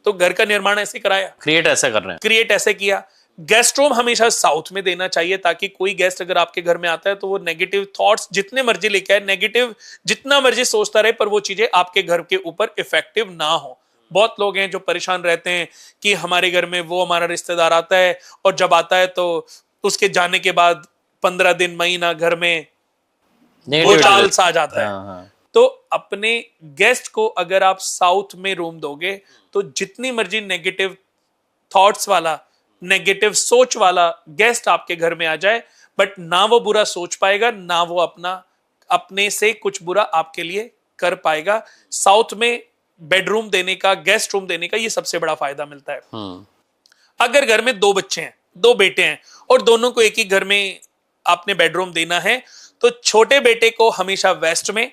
तो घर का निर्माण ऐसे कराया, क्रिएट ऐसे कर रहे हैं, क्रिएट ऐसे किया। गेस्ट रूम हमेशा साउथ में देना चाहिए, ताकि कोई गेस्ट अगर आपके घर में आता है तो वो नेगेटिव थॉट्स जितने मर्जी लेके आए, नेगेटिव जितना मर्जी सोचता रहे, पर वो चीजें आपके घर के ऊपर इफेक्टिव ना हो। बहुत लोग हैं जो परेशान रहते हैं कि हमारे घर में वो हमारा रिश्तेदार आता है, और जब आता है तो उसके जाने के बाद 15 दिन, महीना घर में भूचाल सा आ जाता है। हाँ। तो अपने गेस्ट को अगर आप साउथ में रूम दोगे, तो जितनी मर्जी नेगेटिव थॉट्स वाला, नेगेटिव सोच वाला गेस्ट आपके घर में आ जाए, बट ना वो बुरा सोच पाएगा, ना वो अपना अपने से कुछ बुरा आपके लिए कर पाएगा। साउथ में बेडरूम देने का, गेस्ट रूम देने का, ये सबसे बड़ा फायदा मिलता है। अगर घर में 2 बच्चे हैं, 2 बेटे हैं और दोनों को एक ही घर में आपने बेडरूम देना है, तो छोटे बेटे को हमेशा वेस्ट में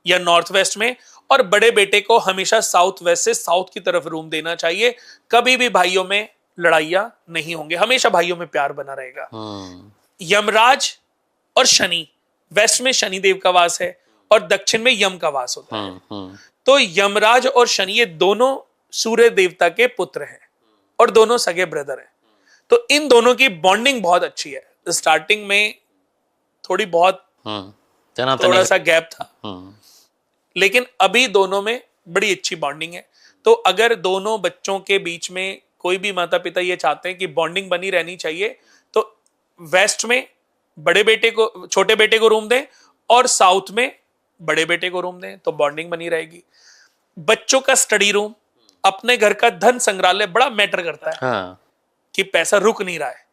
या नॉर्थ वेस्ट में और बड़े बेटे को हमेशा साउथ वेस्ट से साउथ की तरफ रूम देना चाहिए। कभी भी भाइयों में लड़ाइयां नहीं होंगे, हमेशा भाइयों में प्यार बना रहेगा। यमराज और शनि, वेस्ट में शनि देव का वास है और दक्षिण में यम का वास होता है। तो यमराज और शनि ये दोनों सूर्य देवता के पुत्र हैं और दोनों सगे ब्रदर हैं। तो इन दोनों की बॉन्डिंग बहुत अच्छी है। स्टार्टिंग में थोड़ी बहुत थोड़ा सा गैप था, लेकिन अभी दोनों में बड़ी अच्छी बॉन्डिंग है। तो अगर दोनों बच्चों के बीच में कोई भी माता पिता ये चाहते हैं कि बॉन्डिंग बनी रहनी चाहिए, तो वेस्ट में बड़े बेटे को, छोटे बेटे को रूम दें और साउथ में बड़े बेटे को रूम दें, तो बॉन्डिंग बनी रहेगी। बच्चों का स्टडी रूम, अपने घर का धन संग्रहालय बड़ा मैटर करता है। हाँ। कि पैसा रुक नहीं रहा है।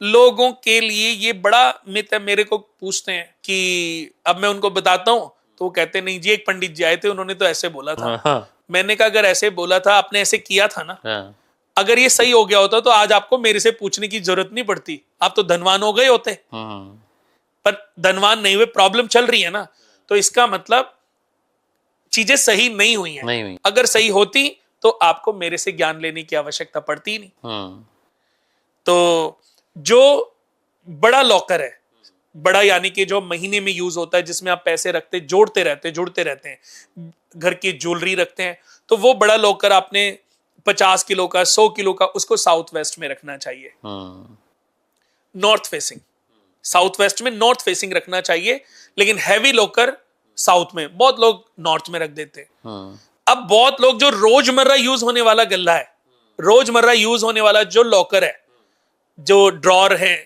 लोगों के लिए ये बड़ा मिथ है। मेरे को पूछते हैं कि अब मैं उनको बताता हूं तो वो कहते नहीं जी, एक पंडित जी आए थे, उन्होंने तो ऐसे बोला था। हाँ। मैंने कहा अगर ऐसे बोला था, आपने ऐसे किया था ना, हाँ। अगर ये सही हो गया होता तो आज आपको मेरे से पूछने की जरूरत नहीं पड़ती, आप तो धनवान हो गए होते। हाँ। पर धनवान नहीं हुए, प्रॉब्लम चल रही है ना, तो इसका मतलब चीजें सही नहीं हुई हैं। अगर सही होती तो आपको मेरे से ज्ञान लेने की आवश्यकता पड़ती नहीं। हाँ। तो जो बड़ा लॉकर है, बड़ा यानी कि जो महीने में यूज होता है, जिसमें आप पैसे रखते, जुड़ते रहते हैं, घर की ज्वेलरी रखते हैं, तो वो बड़ा लॉकर आपने 50 किलो का, 100 किलो का, उसको साउथ वेस्ट में रखना चाहिए। नॉर्थ फेसिंग, साउथ वेस्ट में नॉर्थ फेसिंग रखना चाहिए, लेकिन हैवी लॉकर साउथ में, बहुत लोग नॉर्थ में रख देते हैं। अब बहुत लोग जो रोजमर्रा यूज होने वाला गल्ला है, रोजमर्रा यूज होने वाला जो लॉकर है, जो ड्रॉर है,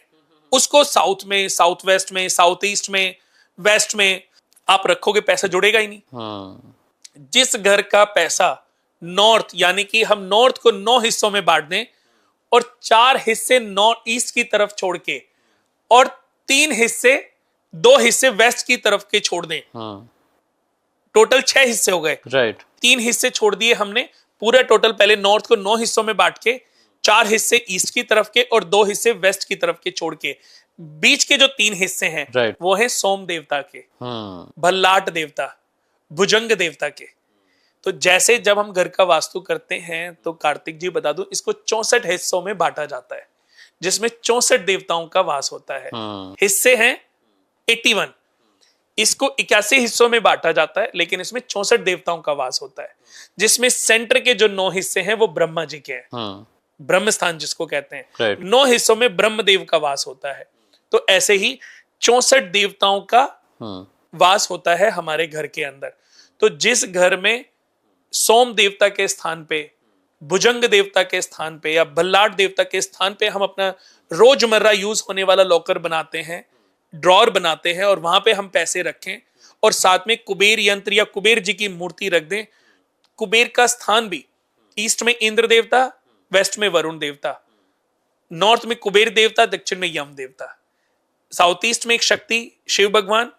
उसको साउथ में, साउथ वेस्ट में, साउथ ईस्ट में, वेस्ट में आप रखोगे, पैसा जुड़ेगा ही नहीं। जिस घर का पैसा नॉर्थ, यानी कि हम नॉर्थ को 9 हिस्सों में बांट दें और 4 हिस्से नॉर्थ ईस्ट की तरफ छोड़ के और 2 हिस्से वेस्ट की तरफ के छोड़ दें, टोटल 6 हिस्से हो गए। राइट। 3 हिस्से छोड़ दिए हमने, पूरा टोटल पहले नॉर्थ को 9 हिस्सों में बांट के 4 हिस्से ईस्ट की तरफ के और 2 हिस्से वेस्ट की तरफ के छोड़ के, बीच के जो 3 हिस्से हैं वो हैं सोम देवता के, भल्लाट देवता, भुजंग देवता के। तो जैसे जब हम घर का वास्तु करते हैं, तो कार्तिक जी बता दूं, इसको 64 हिस्सों में बांटा जाता है, जिसमें 64 देवताओं का वास होता है। हिस्से हैं 81, इसको 81 हिस्सों में बांटा जाता है, लेकिन इसमें 64 देवताओं का वास होता है, जिसमें सेंटर के जो 9 हिस्से हैं वो ब्रह्मा जी के हैं, ब्रह्म स्थान जिसको कहते हैं। 9 हिस्सों में ब्रह्मदेव का वास होता है। तो ऐसे ही 64 देवताओं का वास होता है हमारे घर के अंदर। तो जिस घर में सोम देवता के स्थान पे, भुजंग देवता के स्थान पे या भल्लाट देवता के स्थान पे हम अपना रोजमर्रा यूज होने वाला लॉकर बनाते हैं, ड्रॉर बनाते हैं, और वहां पे हम पैसे रखें और साथ में कुबेर यंत्र या कुबेर जी की मूर्ति रख दें। कुबेर का स्थान भी ईस्ट में इंद्र देवता, वेस्ट में वरुण देवता, नॉर्थ में कुबेर देवता, दक्षिण में यम देवता, साउथ ईस्ट में एक शक्ति शिव भगवान,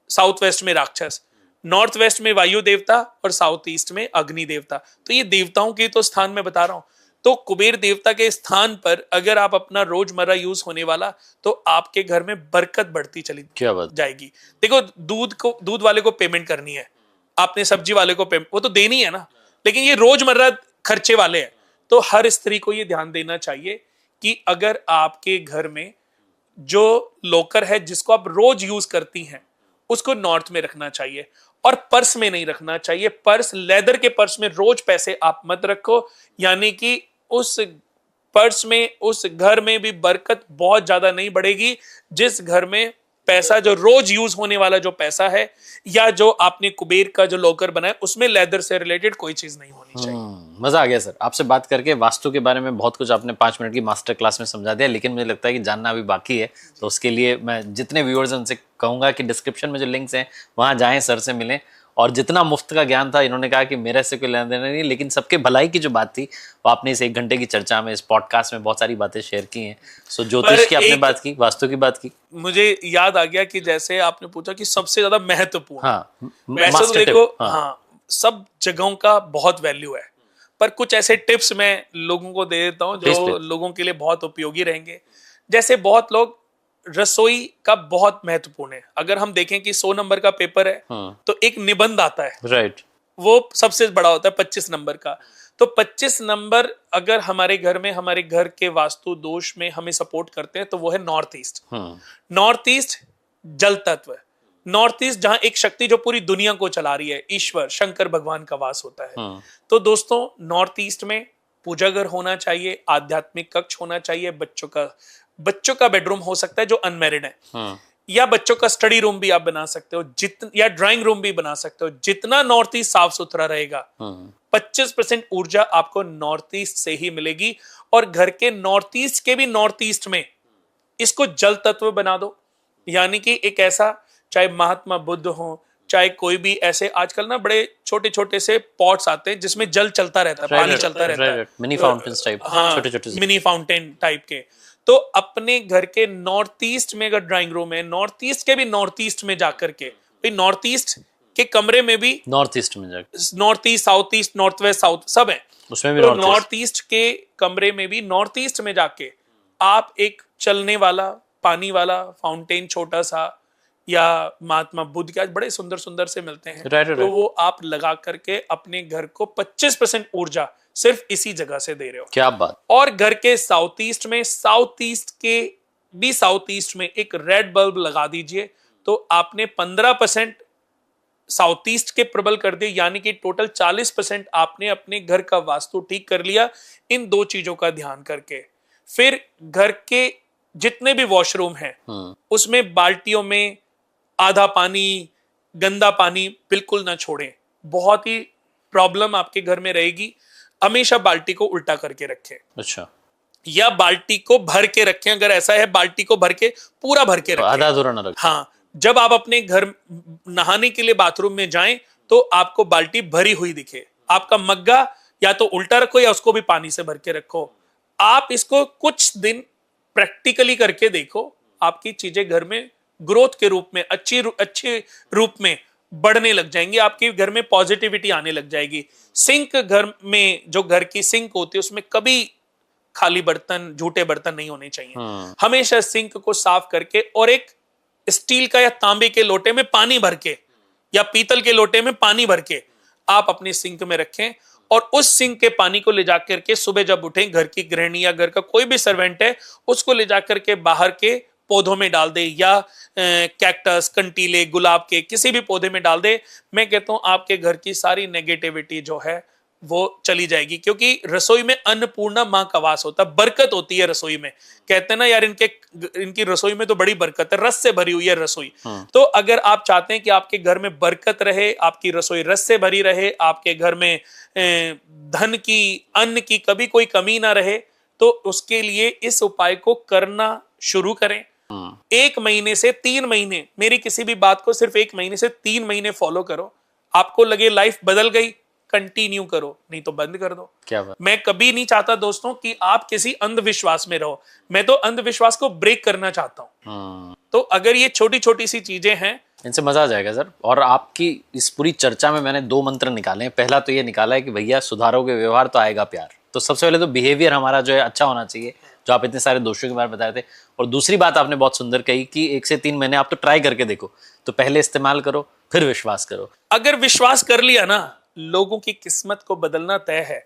साउथ वेस्ट में राक्षस, नॉर्थ वेस्ट में वायु देवता और साउथ ईस्ट में अग्नि देवता। तो ये देवताओं के तो स्थान में बता रहा हूं। तो कुबेर देवता के स्थान पर अगर आप अपना रोजमर्रा यूज होने वाला, तो आपके घर में बरकत बढ़ती चली जाएगी। देखो, दूध वाले को पेमेंट करनी है, आपने सब्जी वाले को पेमेंट, वो तो देनी है ना, लेकिन ये रोजमर्रा खर्चे वाले हैं। तो हर स्त्री को ये ध्यान देना चाहिए कि अगर आपके घर में जो लॉकर है जिसको आप रोज यूज करती हैं, उसको नॉर्थ में रखना चाहिए और पर्स में नहीं रखना चाहिए। पर्स, लेदर के पर्स में रोज पैसे आप मत रखो, यानी कि उस पर्स में, उस घर में भी बरकत बहुत ज्यादा नहीं बढ़ेगी। जिस घर में पैसा जो रोज यूज होने वाला जो पैसा है, या जो आपने कुबेर का जो लॉकर बनाया, उसमें लेदर से रिलेटेड कोई चीज नहीं होनी चाहिए। मजा आ गया सर, आपसे बात करके। वास्तु के बारे में बहुत कुछ आपने 5 मिनट की मास्टर क्लास में समझा दिया, लेकिन मुझे लगता है कि जानना अभी बाकी है। तो उसके लिए मैं जितने व्यूअर्स हैं उनसे कहूंगा कि डिस्क्रिप्शन में जो लिंक्स हैं वहां जाएं, सर से मिलें और जितना मुफ्त का ज्ञान था इन्होंने कहा कि मेरे से कोई लेना देना नहीं, लेकिन सबके भलाई की जो बात थी वो आपने इस 1 घंटे की चर्चा में, इस पॉडकास्ट में बहुत सारी बातें शेयर की हैं। सो ज्योतिष की आपने बात की, वास्तु की बात की। मुझे याद आ गया कि जैसे आपने पूछा कि सबसे ज्यादा महत्वपूर्ण, हाँ, वैसे तो मास्टर देखो, टिप, हाँ। हाँ, सब जगहों का बहुत वैल्यू है, पर कुछ ऐसे टिप्स मैं लोगों को दे देता हूं Please, जो please. लोगों के लिए बहुत उपयोगी रहेंगे। जैसे बहुत लोग, रसोई का बहुत महत्वपूर्ण है। अगर हम देखें कि 100 नंबर का पेपर है तो एक निबंध आता है, राइट। वो सबसे बड़ा होता है 25 नंबर का। तो 25 नंबर अगर हमारे घर में, हमारे घर के वास्तु दोष में हमें सपोर्ट करते हैं तो वो है नॉर्थ ईस्ट। नॉर्थ ईस्ट जल तत्व, नॉर्थ ईस्ट जहां एक शक्ति जो पूरी दुनिया को चला रही है, ईश्वर शंकर भगवान का वास होता है। तो दोस्तों, नॉर्थ ईस्ट में पूजा घर होना चाहिए, आध्यात्मिक कक्ष होना चाहिए, बच्चों का बेडरूम हो सकता है जो अनमैरिड है, या बच्चों का स्टडी रूम भी आप बना सकते हो, या ड्राइंग रूम भी बना सकते हो। जितना नॉर्थ ईस्ट साफ सुथरा रहेगा, 25% ऊर्जा आपको नॉर्थ ईस्ट से ही मिलेगी। और घर के नॉर्थ ईस्ट के भी नॉर्थ ईस्ट में इसको जल तत्व बना दो, यानी कि एक ऐसा, चाहे महात्मा बुद्ध हो, चाहे कोई भी ऐसे आजकल ना बड़े छोटे छोटे से पॉट्स आते हैं जिसमें जल चलता रहता है, पानी चलता रहता है, मिनी फाउंटेन्स टाइप, हाँ, छोटे-छोटे मिनी फाउंटेन टाइप के। तो अपने घर के नॉर्थ ईस्ट में अगर ड्राइंग रूम है, नॉर्थ ईस्ट के भी नॉर्थ ईस्ट में जाकर के, भाई नॉर्थ ईस्ट के कमरे में भी, नॉर्थ ईस्ट में जाकर, north east, south east, north west, south सब है, उसमें भी तो नॉर्थ ईस्ट के कमरे में भी, नॉर्थ ईस्ट में जाके आप एक चलने वाला पानी वाला फाउंटेन छोटा सा, या महात्मा बुद्ध के आज बड़े सुंदर सुंदर से मिलते हैं, तो वो आप लगा करके अपने घर को 25% ऊर्जा सिर्फ इसी जगह से दे रहे हो। क्या बात। और घर के साउथ ईस्ट में, साउथ ईस्ट में एक रेड बल्ब लगा दीजिए, तो आपने 15% साउथ ईस्ट के प्रबल कर दिए, यानी कि टोटल 40% आपने अपने घर का वास्तु ठीक कर लिया इन 2 चीजों का ध्यान करके। फिर घर के जितने भी वॉशरूम हैं उसमें बाल्टियों में आधा पानी, गंदा पानी बिल्कुल ना छोड़ें, बहुत ही प्रॉब्लम आपके घर में रहेगी। हमेशा बाल्टी को उल्टा करके रखें, अच्छा, या बाल्टी को भर के रखें, अगर ऐसा है बाल्टी को भर के, पूरा भर के रखें, आधा अधूरा ना रखें। हाँ, जब आप अपने घर नहाने के लिए बाथरूम में जाएं तो आपको बाल्टी भरी हुई दिखे, आपका मग्गा या तो उल्टा रखो या उसको भी पानी से भर के रखो। आप इसको कुछ दिन प्रैक्टिकली करके देखो, आपकी चीजें घर में ग्रोथ के रूप में, अच्छे रूप में बढ़ने लग जाएंगी, आपके घर में पॉजिटिविटी आने लग जाएगी। सिंक घर में, जो घर की सिंक होती है उसमें कभी खाली बर्तन, झूठे बर्तन नहीं होने चाहिए। हमेशा सिंक को साफ करके और एक स्टील का या तांबे के लोटे में पानी भर के, या पीतल के लोटे में पानी भर के आप अपनी सिंक में रखें, और उस सिंक के पानी को ले जाकर के सुबह जब उठें, घर की गृहिणी या घर का कोई भी सर्वेंट है उसको ले जाकर के बाहर के पौधों में डाल दे, या कैक्टस, कंटीले, गुलाब के किसी भी पौधे में डाल दे। मैं कहता हूं आपके घर की सारी नेगेटिविटी जो है वो चली जाएगी, क्योंकि रसोई में अन्नपूर्णा मां का वास होता है, बरकत होती है रसोई में। कहते हैं ना यार, इनकी रसोई में तो बड़ी बरकत है, रस से भरी हुई है रसोई। तो अगर आप चाहते हैं कि आपके घर में बरकत रहे, आपकी रसोई रस से भरी रहे, आपके घर में धन की, अन्न की कभी कोई कमी ना रहे, तो उसके लिए इस उपाय को करना शुरू करें। 1 महीने से 3 महीने, मेरी किसी भी बात को सिर्फ 1 महीने से 3 महीने फॉलो करो, आपको लगे लाइफ बदल गई, कंटिन्यू करो, नहीं तो बंद कर दो। क्या बात। मैं कभी नहीं चाहता दोस्तों कि आप किसी अंधविश्वास में रहो, मैं तो अंधविश्वास को ब्रेक करना चाहता हूं। तो अगर ये छोटी छोटी सी चीजें हैं, इनसे मजा आ जाएगा सर। और आपकी इस पूरी चर्चा में मैंने 2 मंत्र निकाले हैं। पहला तो ये निकाला है कि भैया सुधारोगे व्यवहार तो आएगा प्यार। तो सबसे पहले तो बिहेवियर हमारा जो है अच्छा होना चाहिए, जो आप इतने सारे दोषों के बारे में बताए थे। और दूसरी बात आपने बहुत सुंदर कही कि 1 से 3 महीने आप तो ट्राई करके देखो, तो पहले इस्तेमाल करो फिर विश्वास करो। अगर विश्वास कर लिया ना, लोगों की किस्मत को बदलना तय है।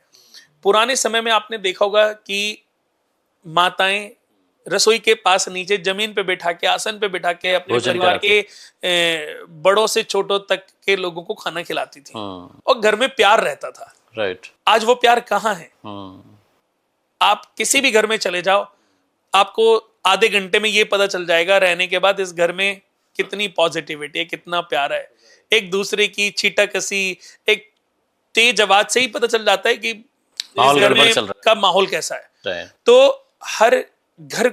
पुराने समय में आपने देखा होगा कि माताएं रसोई के पास नीचे जमीन पे बैठा के, आसन पे बैठा के अपने परिवार के बड़ों से छोटों तक के लोगों को खाना खिलाती थी, और घर में प्यार रहता था। राइट। आज वो प्यार कहाँ है? आप किसी भी घर में चले जाओ, आपको आधे घंटे में ये पता चल जाएगा रहने के बाद इस घर में कितनी पॉजिटिविटी है, कितना प्यार है। एक दूसरे की छीटाकसी, एक तेज आवाज से ही पता चल जाता है कि इस घर में का माहौल कैसा है। तो हर घर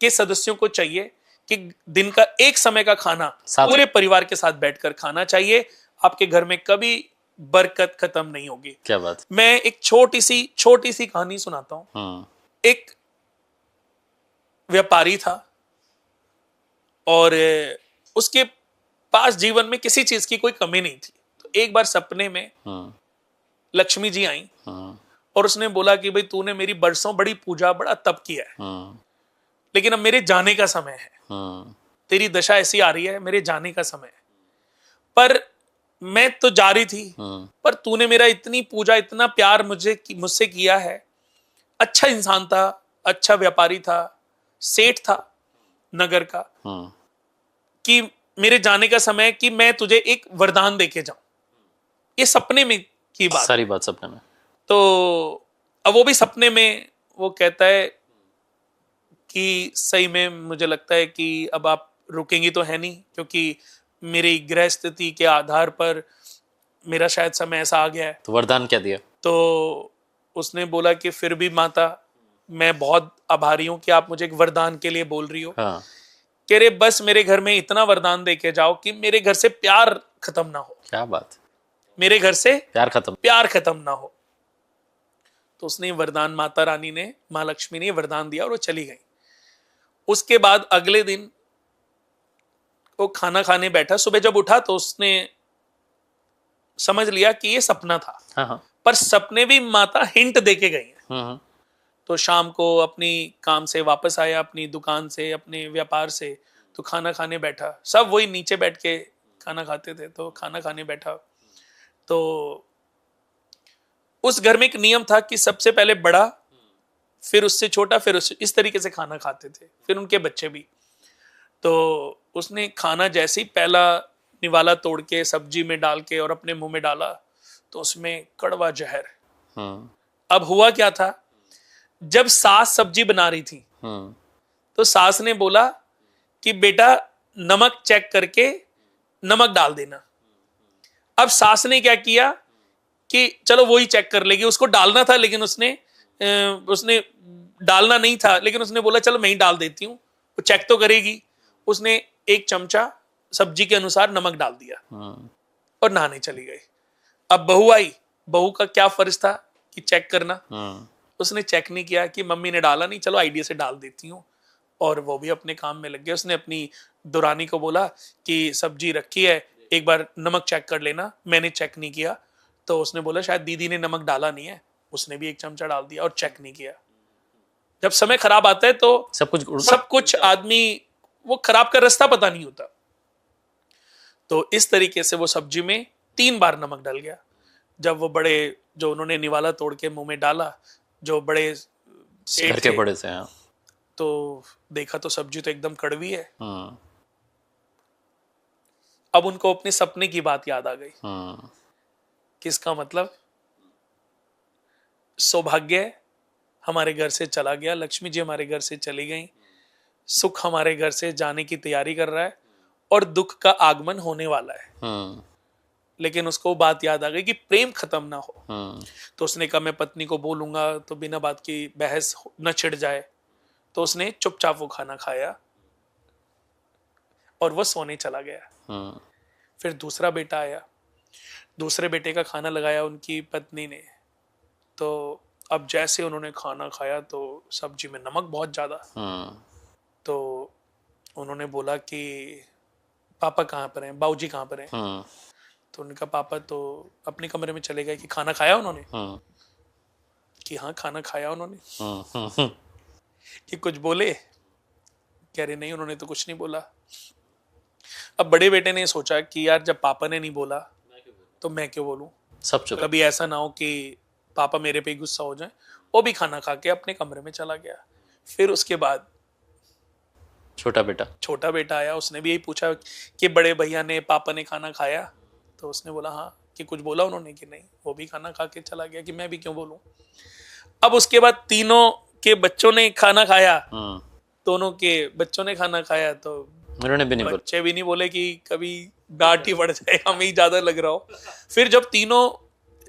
के सदस्यों को चाहिए कि दिन का एक समय का खाना पूरे परिवार के साथ बैठकर खाना चाहिए। आपके घर में कभी बरकत खत्म नहीं होगी। क्या बात। मैं एक छोटी सी कहानी सुनाता हूँ। एक व्यापारी था और उसके पास जीवन में किसी चीज की कोई कमी नहीं थी। तो एक बार सपने में लक्ष्मी जी आई और उसने बोला कि भाई तूने मेरी बरसों बड़ी पूजा बड़ा तप किया है, लेकिन अब मेरे जाने का समय है। तेरी दशा ऐसी आ रही है, मेरे जाने का समय है। पर मैं तो जा रही थी, पर तूने मेरा इतनी पूजा इतना प्यार मुझसे किया है। अच्छा इंसान था, अच्छा व्यापारी था, सेठ था नगर का, कि मेरे जाने का समय है कि मैं तुझे एक वरदान देके जाऊं। ये सपने में की बात, सारी बात सपने में। तो अब वो भी सपने में वो कहता है कि सही में मुझे लगता है कि अब आप रुकेंगी तो है नहीं, क्योंकि मेरी ग्रह स्थिति के आधार पर मेरा शायद समय ऐसा आ गया है। तो वरदान क्या दिया? तो उसने बोला कि फिर भी माता, मैं बहुत आभारी हूं कि आप मुझे एक वरदान के लिए बोल रही हो। हाँ। कह रहे बस मेरे घर में इतना वरदान दे के जाओ कि मेरे घर से प्यार खत्म ना हो। क्या बात। मेरे घर से प्यार खत्म ना हो। तो उसने वरदान, माता रानी ने, माँ लक्ष्मी ने वरदान दिया और वो चली गई। उसके बाद अगले दिन वो खाना खाने बैठा। सुबह जब उठा तो उसने समझ लिया कि ये सपना था। हाँ। पर सपने भी माता हिंट देके गई है। तो शाम को अपनी काम से वापस आया, अपनी दुकान से, अपने व्यापार से, तो खाना खाने बैठा। सब वही नीचे बैठ के खाना खाते थे। तो खाना खाने बैठा तो उस घर में एक नियम था कि सबसे पहले बड़ा, फिर उससे छोटा, फिर उससे, इस तरीके से खाना खाते थे, फिर उनके बच्चे भी। तो उसने खाना जैसे ही पहला निवाला तोड़ के सब्जी में डाल के और अपने मुंह में डाला तो उसमें कड़वा जहर। अब हुआ क्या था, जब सास सब्जी बना रही थी तो सास ने बोला कि बेटा नमक चेक करके नमक डाल देना। अब सास ने क्या किया कि चलो वो ही चेक कर लेगी, उसको डालना था लेकिन उसने डालना नहीं था, लेकिन उसने बोला चलो मैं ही डाल देती हूँ, वो चेक तो करेगी। उसने एक चमचा सब्जी के अनुसार नमक डाल दिया और नहाने चली गई। अब बहू आई, बहू का क्या फर्ज था कि चेक करना। उसने चेक नहीं किया कि मम्मी ने डाला नहीं, चलो आइडिया से डाल देती हूँ, और वो भी अपने काम में लग गया। उसने अपनी दुरानी को बोला कि सब्जी रखी है, एक बार नमक चेक कर लेना। मैंने चेक नहीं किया, तो उसने बोला शायद दीदी ने नमक डाला नहीं है। उसने भी एक चमचा डाल दिया और चेक नहीं किया। जब समय खराब आता है तो सब कुछ आदमी, वो खराब का रास्ता पता नहीं होता। तो इस तरीके से वो सब्जी में 3 बार नमक डल गया। जब वो बड़े, जो उन्होंने निवाला तोड़ के मुंह में डाला, जो बड़े सेठ थे, बड़े से, हाँ, तो देखा तो सब्जी तो एकदम कड़वी है। अब उनको अपने सपने की बात याद आ गई। किसका मतलब, सौभाग्य हमारे घर से चला गया, लक्ष्मी जी हमारे घर से चली गई, सुख हमारे घर से जाने की तैयारी कर रहा है और दुख का आगमन होने वाला है। लेकिन उसको बात याद आ गई कि प्रेम खत्म ना हो। तो उसने कहा मैं पत्नी को बोलूंगा तो बिना बात की बहस न छिड़ जाए। तो उसने चुपचाप वो खाना खाया और वो सोने चला गया। फिर दूसरा बेटा आया, दूसरे बेटे का खाना लगाया उनकी पत्नी ने। तो अब जैसे उन्होंने खाना खाया तो सब्जी में नमक बहुत ज्यादा। तो उन्होंने बोला कि पापा कहाँ पर हैं, बाबूजी कहाँ पर हैं। तो उनका पापा तो अपने कमरे में चले गए कि खाना खाया उन्होंने। कि हाँ खाना खाया उन्होंने। कि कुछ बोले, कह रहे नहीं उन्होंने तो कुछ नहीं बोला। अब बड़े बेटे ने सोचा कि यार जब पापा ने नहीं बोला तो मैं क्यों बोलूं, सब चुप। कभी ऐसा ना हो कि पापा मेरे पे गुस्सा हो जाए। वो भी खाना खा के अपने कमरे में चला गया। फिर उसके बाद छोटा बेटा आया, उसने भी यही पूछा कि बड़े भैया ने, पापा ने खाना खाया। तो उसने बोला हाँ। कि कुछ बोला उन्होंने कि नहीं, वो भी खाना खा के चला गया कि मैं भी क्यों बोलूं। अब उसके बाद तीनों के बच्चों ने खाना खाया, दोनों के बच्चों ने खाना खाया, तो उन्होंने भी नहीं बोला, बच्चे भी नहीं बोले कि कभी डांट ही पड़ जाए, हमें ही ज्यादा लग रहा हो। फिर जब तीनों,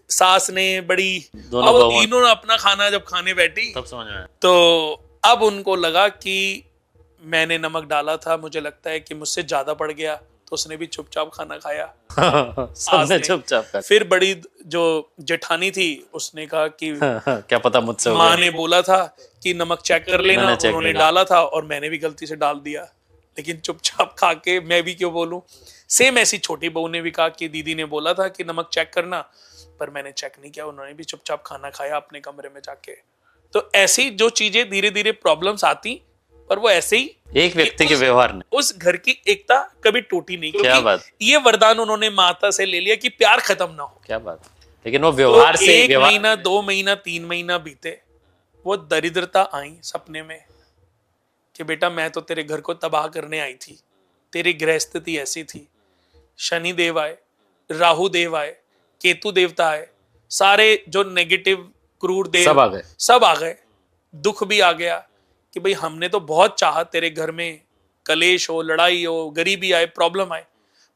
सास ने, बड़ी, अब तीनों अपना खाना जब खाने बैठी तब समझ में आया। तो अब उनको लगा कि मैंने नमक डाला था, मुझे लगता है कि मुझसे ज्यादा पड़ गया, तो उसने भी चुपचाप खाना खाया। सबने ने। चुपचाप कर। फिर बड़ी जो जेठानी थी उसने कहा कि क्या पता मुझसे हो माँ गया। ने बोला था कि नमक चेक कर लेना, मैंने check उन्होंने नहीं डाला था और मैंने भी गलती से डाल दिया, लेकिन चुपचाप खा के मैं भी क्यों बोलूं। सेम ऐसी छोटी बहू ने भी कहा कि दीदी ने बोला था कि नमक चेक करना, पर मैंने चेक नहीं किया, उन्होंने भी चुपचाप खाना खाया अपने कमरे में जाके। तो ऐसी जो चीजें धीरे धीरे प्रॉब्लम्स आती, पर वो ऐसे ही एक व्यक्ति के उस- व्यवहार ने। उस घर की एकता कभी टूटी नहीं, क्या क्योंकि बात। ये वरदान उन्होंने माता से ले लिया कि प्यार खत्म ना हो। क्या बात। लेकिन वो व्यवहार तो से एक व्यवहार महीना, 2 महीना, 3 महीना बीते, वो दरिद्रता आई सपने में कि बेटा मैं तो तेरे घर को तबाह करने आई थी, तेरी ग्रह स्थिति ऐसी थी। शनि देव आए, राहु देव आए, केतु देवता आए, सारे जो नेगेटिव क्रूर देव सब आ गए। सब आ गए। दुख भी आ गया कि भाई हमने तो बहुत चाहा तेरे घर में कलेश हो, लड़ाई हो, गरीबी आए, प्रॉब्लम आए,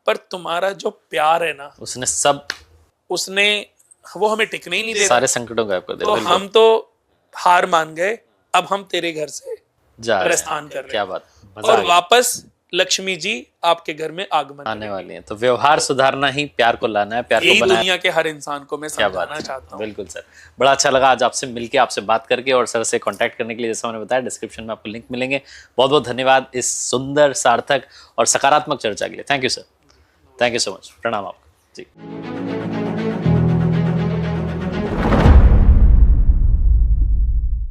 पर तुम्हारा जो प्यार है ना, उसने सब उसने वो हमें टिकने ही नहीं दे रहा। सारे संकटों का आपको तो हम तो हार मान गए, अब हम तेरे घर से जा रहे हैं। प्रस्थान कर रहे क्या हैं बात। मजा आ और गया। वापस लक्ष्मी जी आपके घर में आगमन आने करेंगे। वाली है। तो व्यवहार सुधारना ही प्यार को लाना है, प्यार को यही बनाना। दुनिया के हर इंसान को मैं क्या बात समझाना है। चाहता हूँ। बिल्कुल सर, बड़ा अच्छा लगा आज आपसे मिलके, आपसे बात करके, और सर से कांटेक्ट करने के लिए जैसा मैंने बताया डिस्क्रिप्शन में आपको लिंक मिलेंगे। बहुत बहुत धन्यवाद इस सुंदर, सार्थक और सकारात्मक चर्चा के लिए। Thank you sir, thank you so much. प्रणाम आपको जी।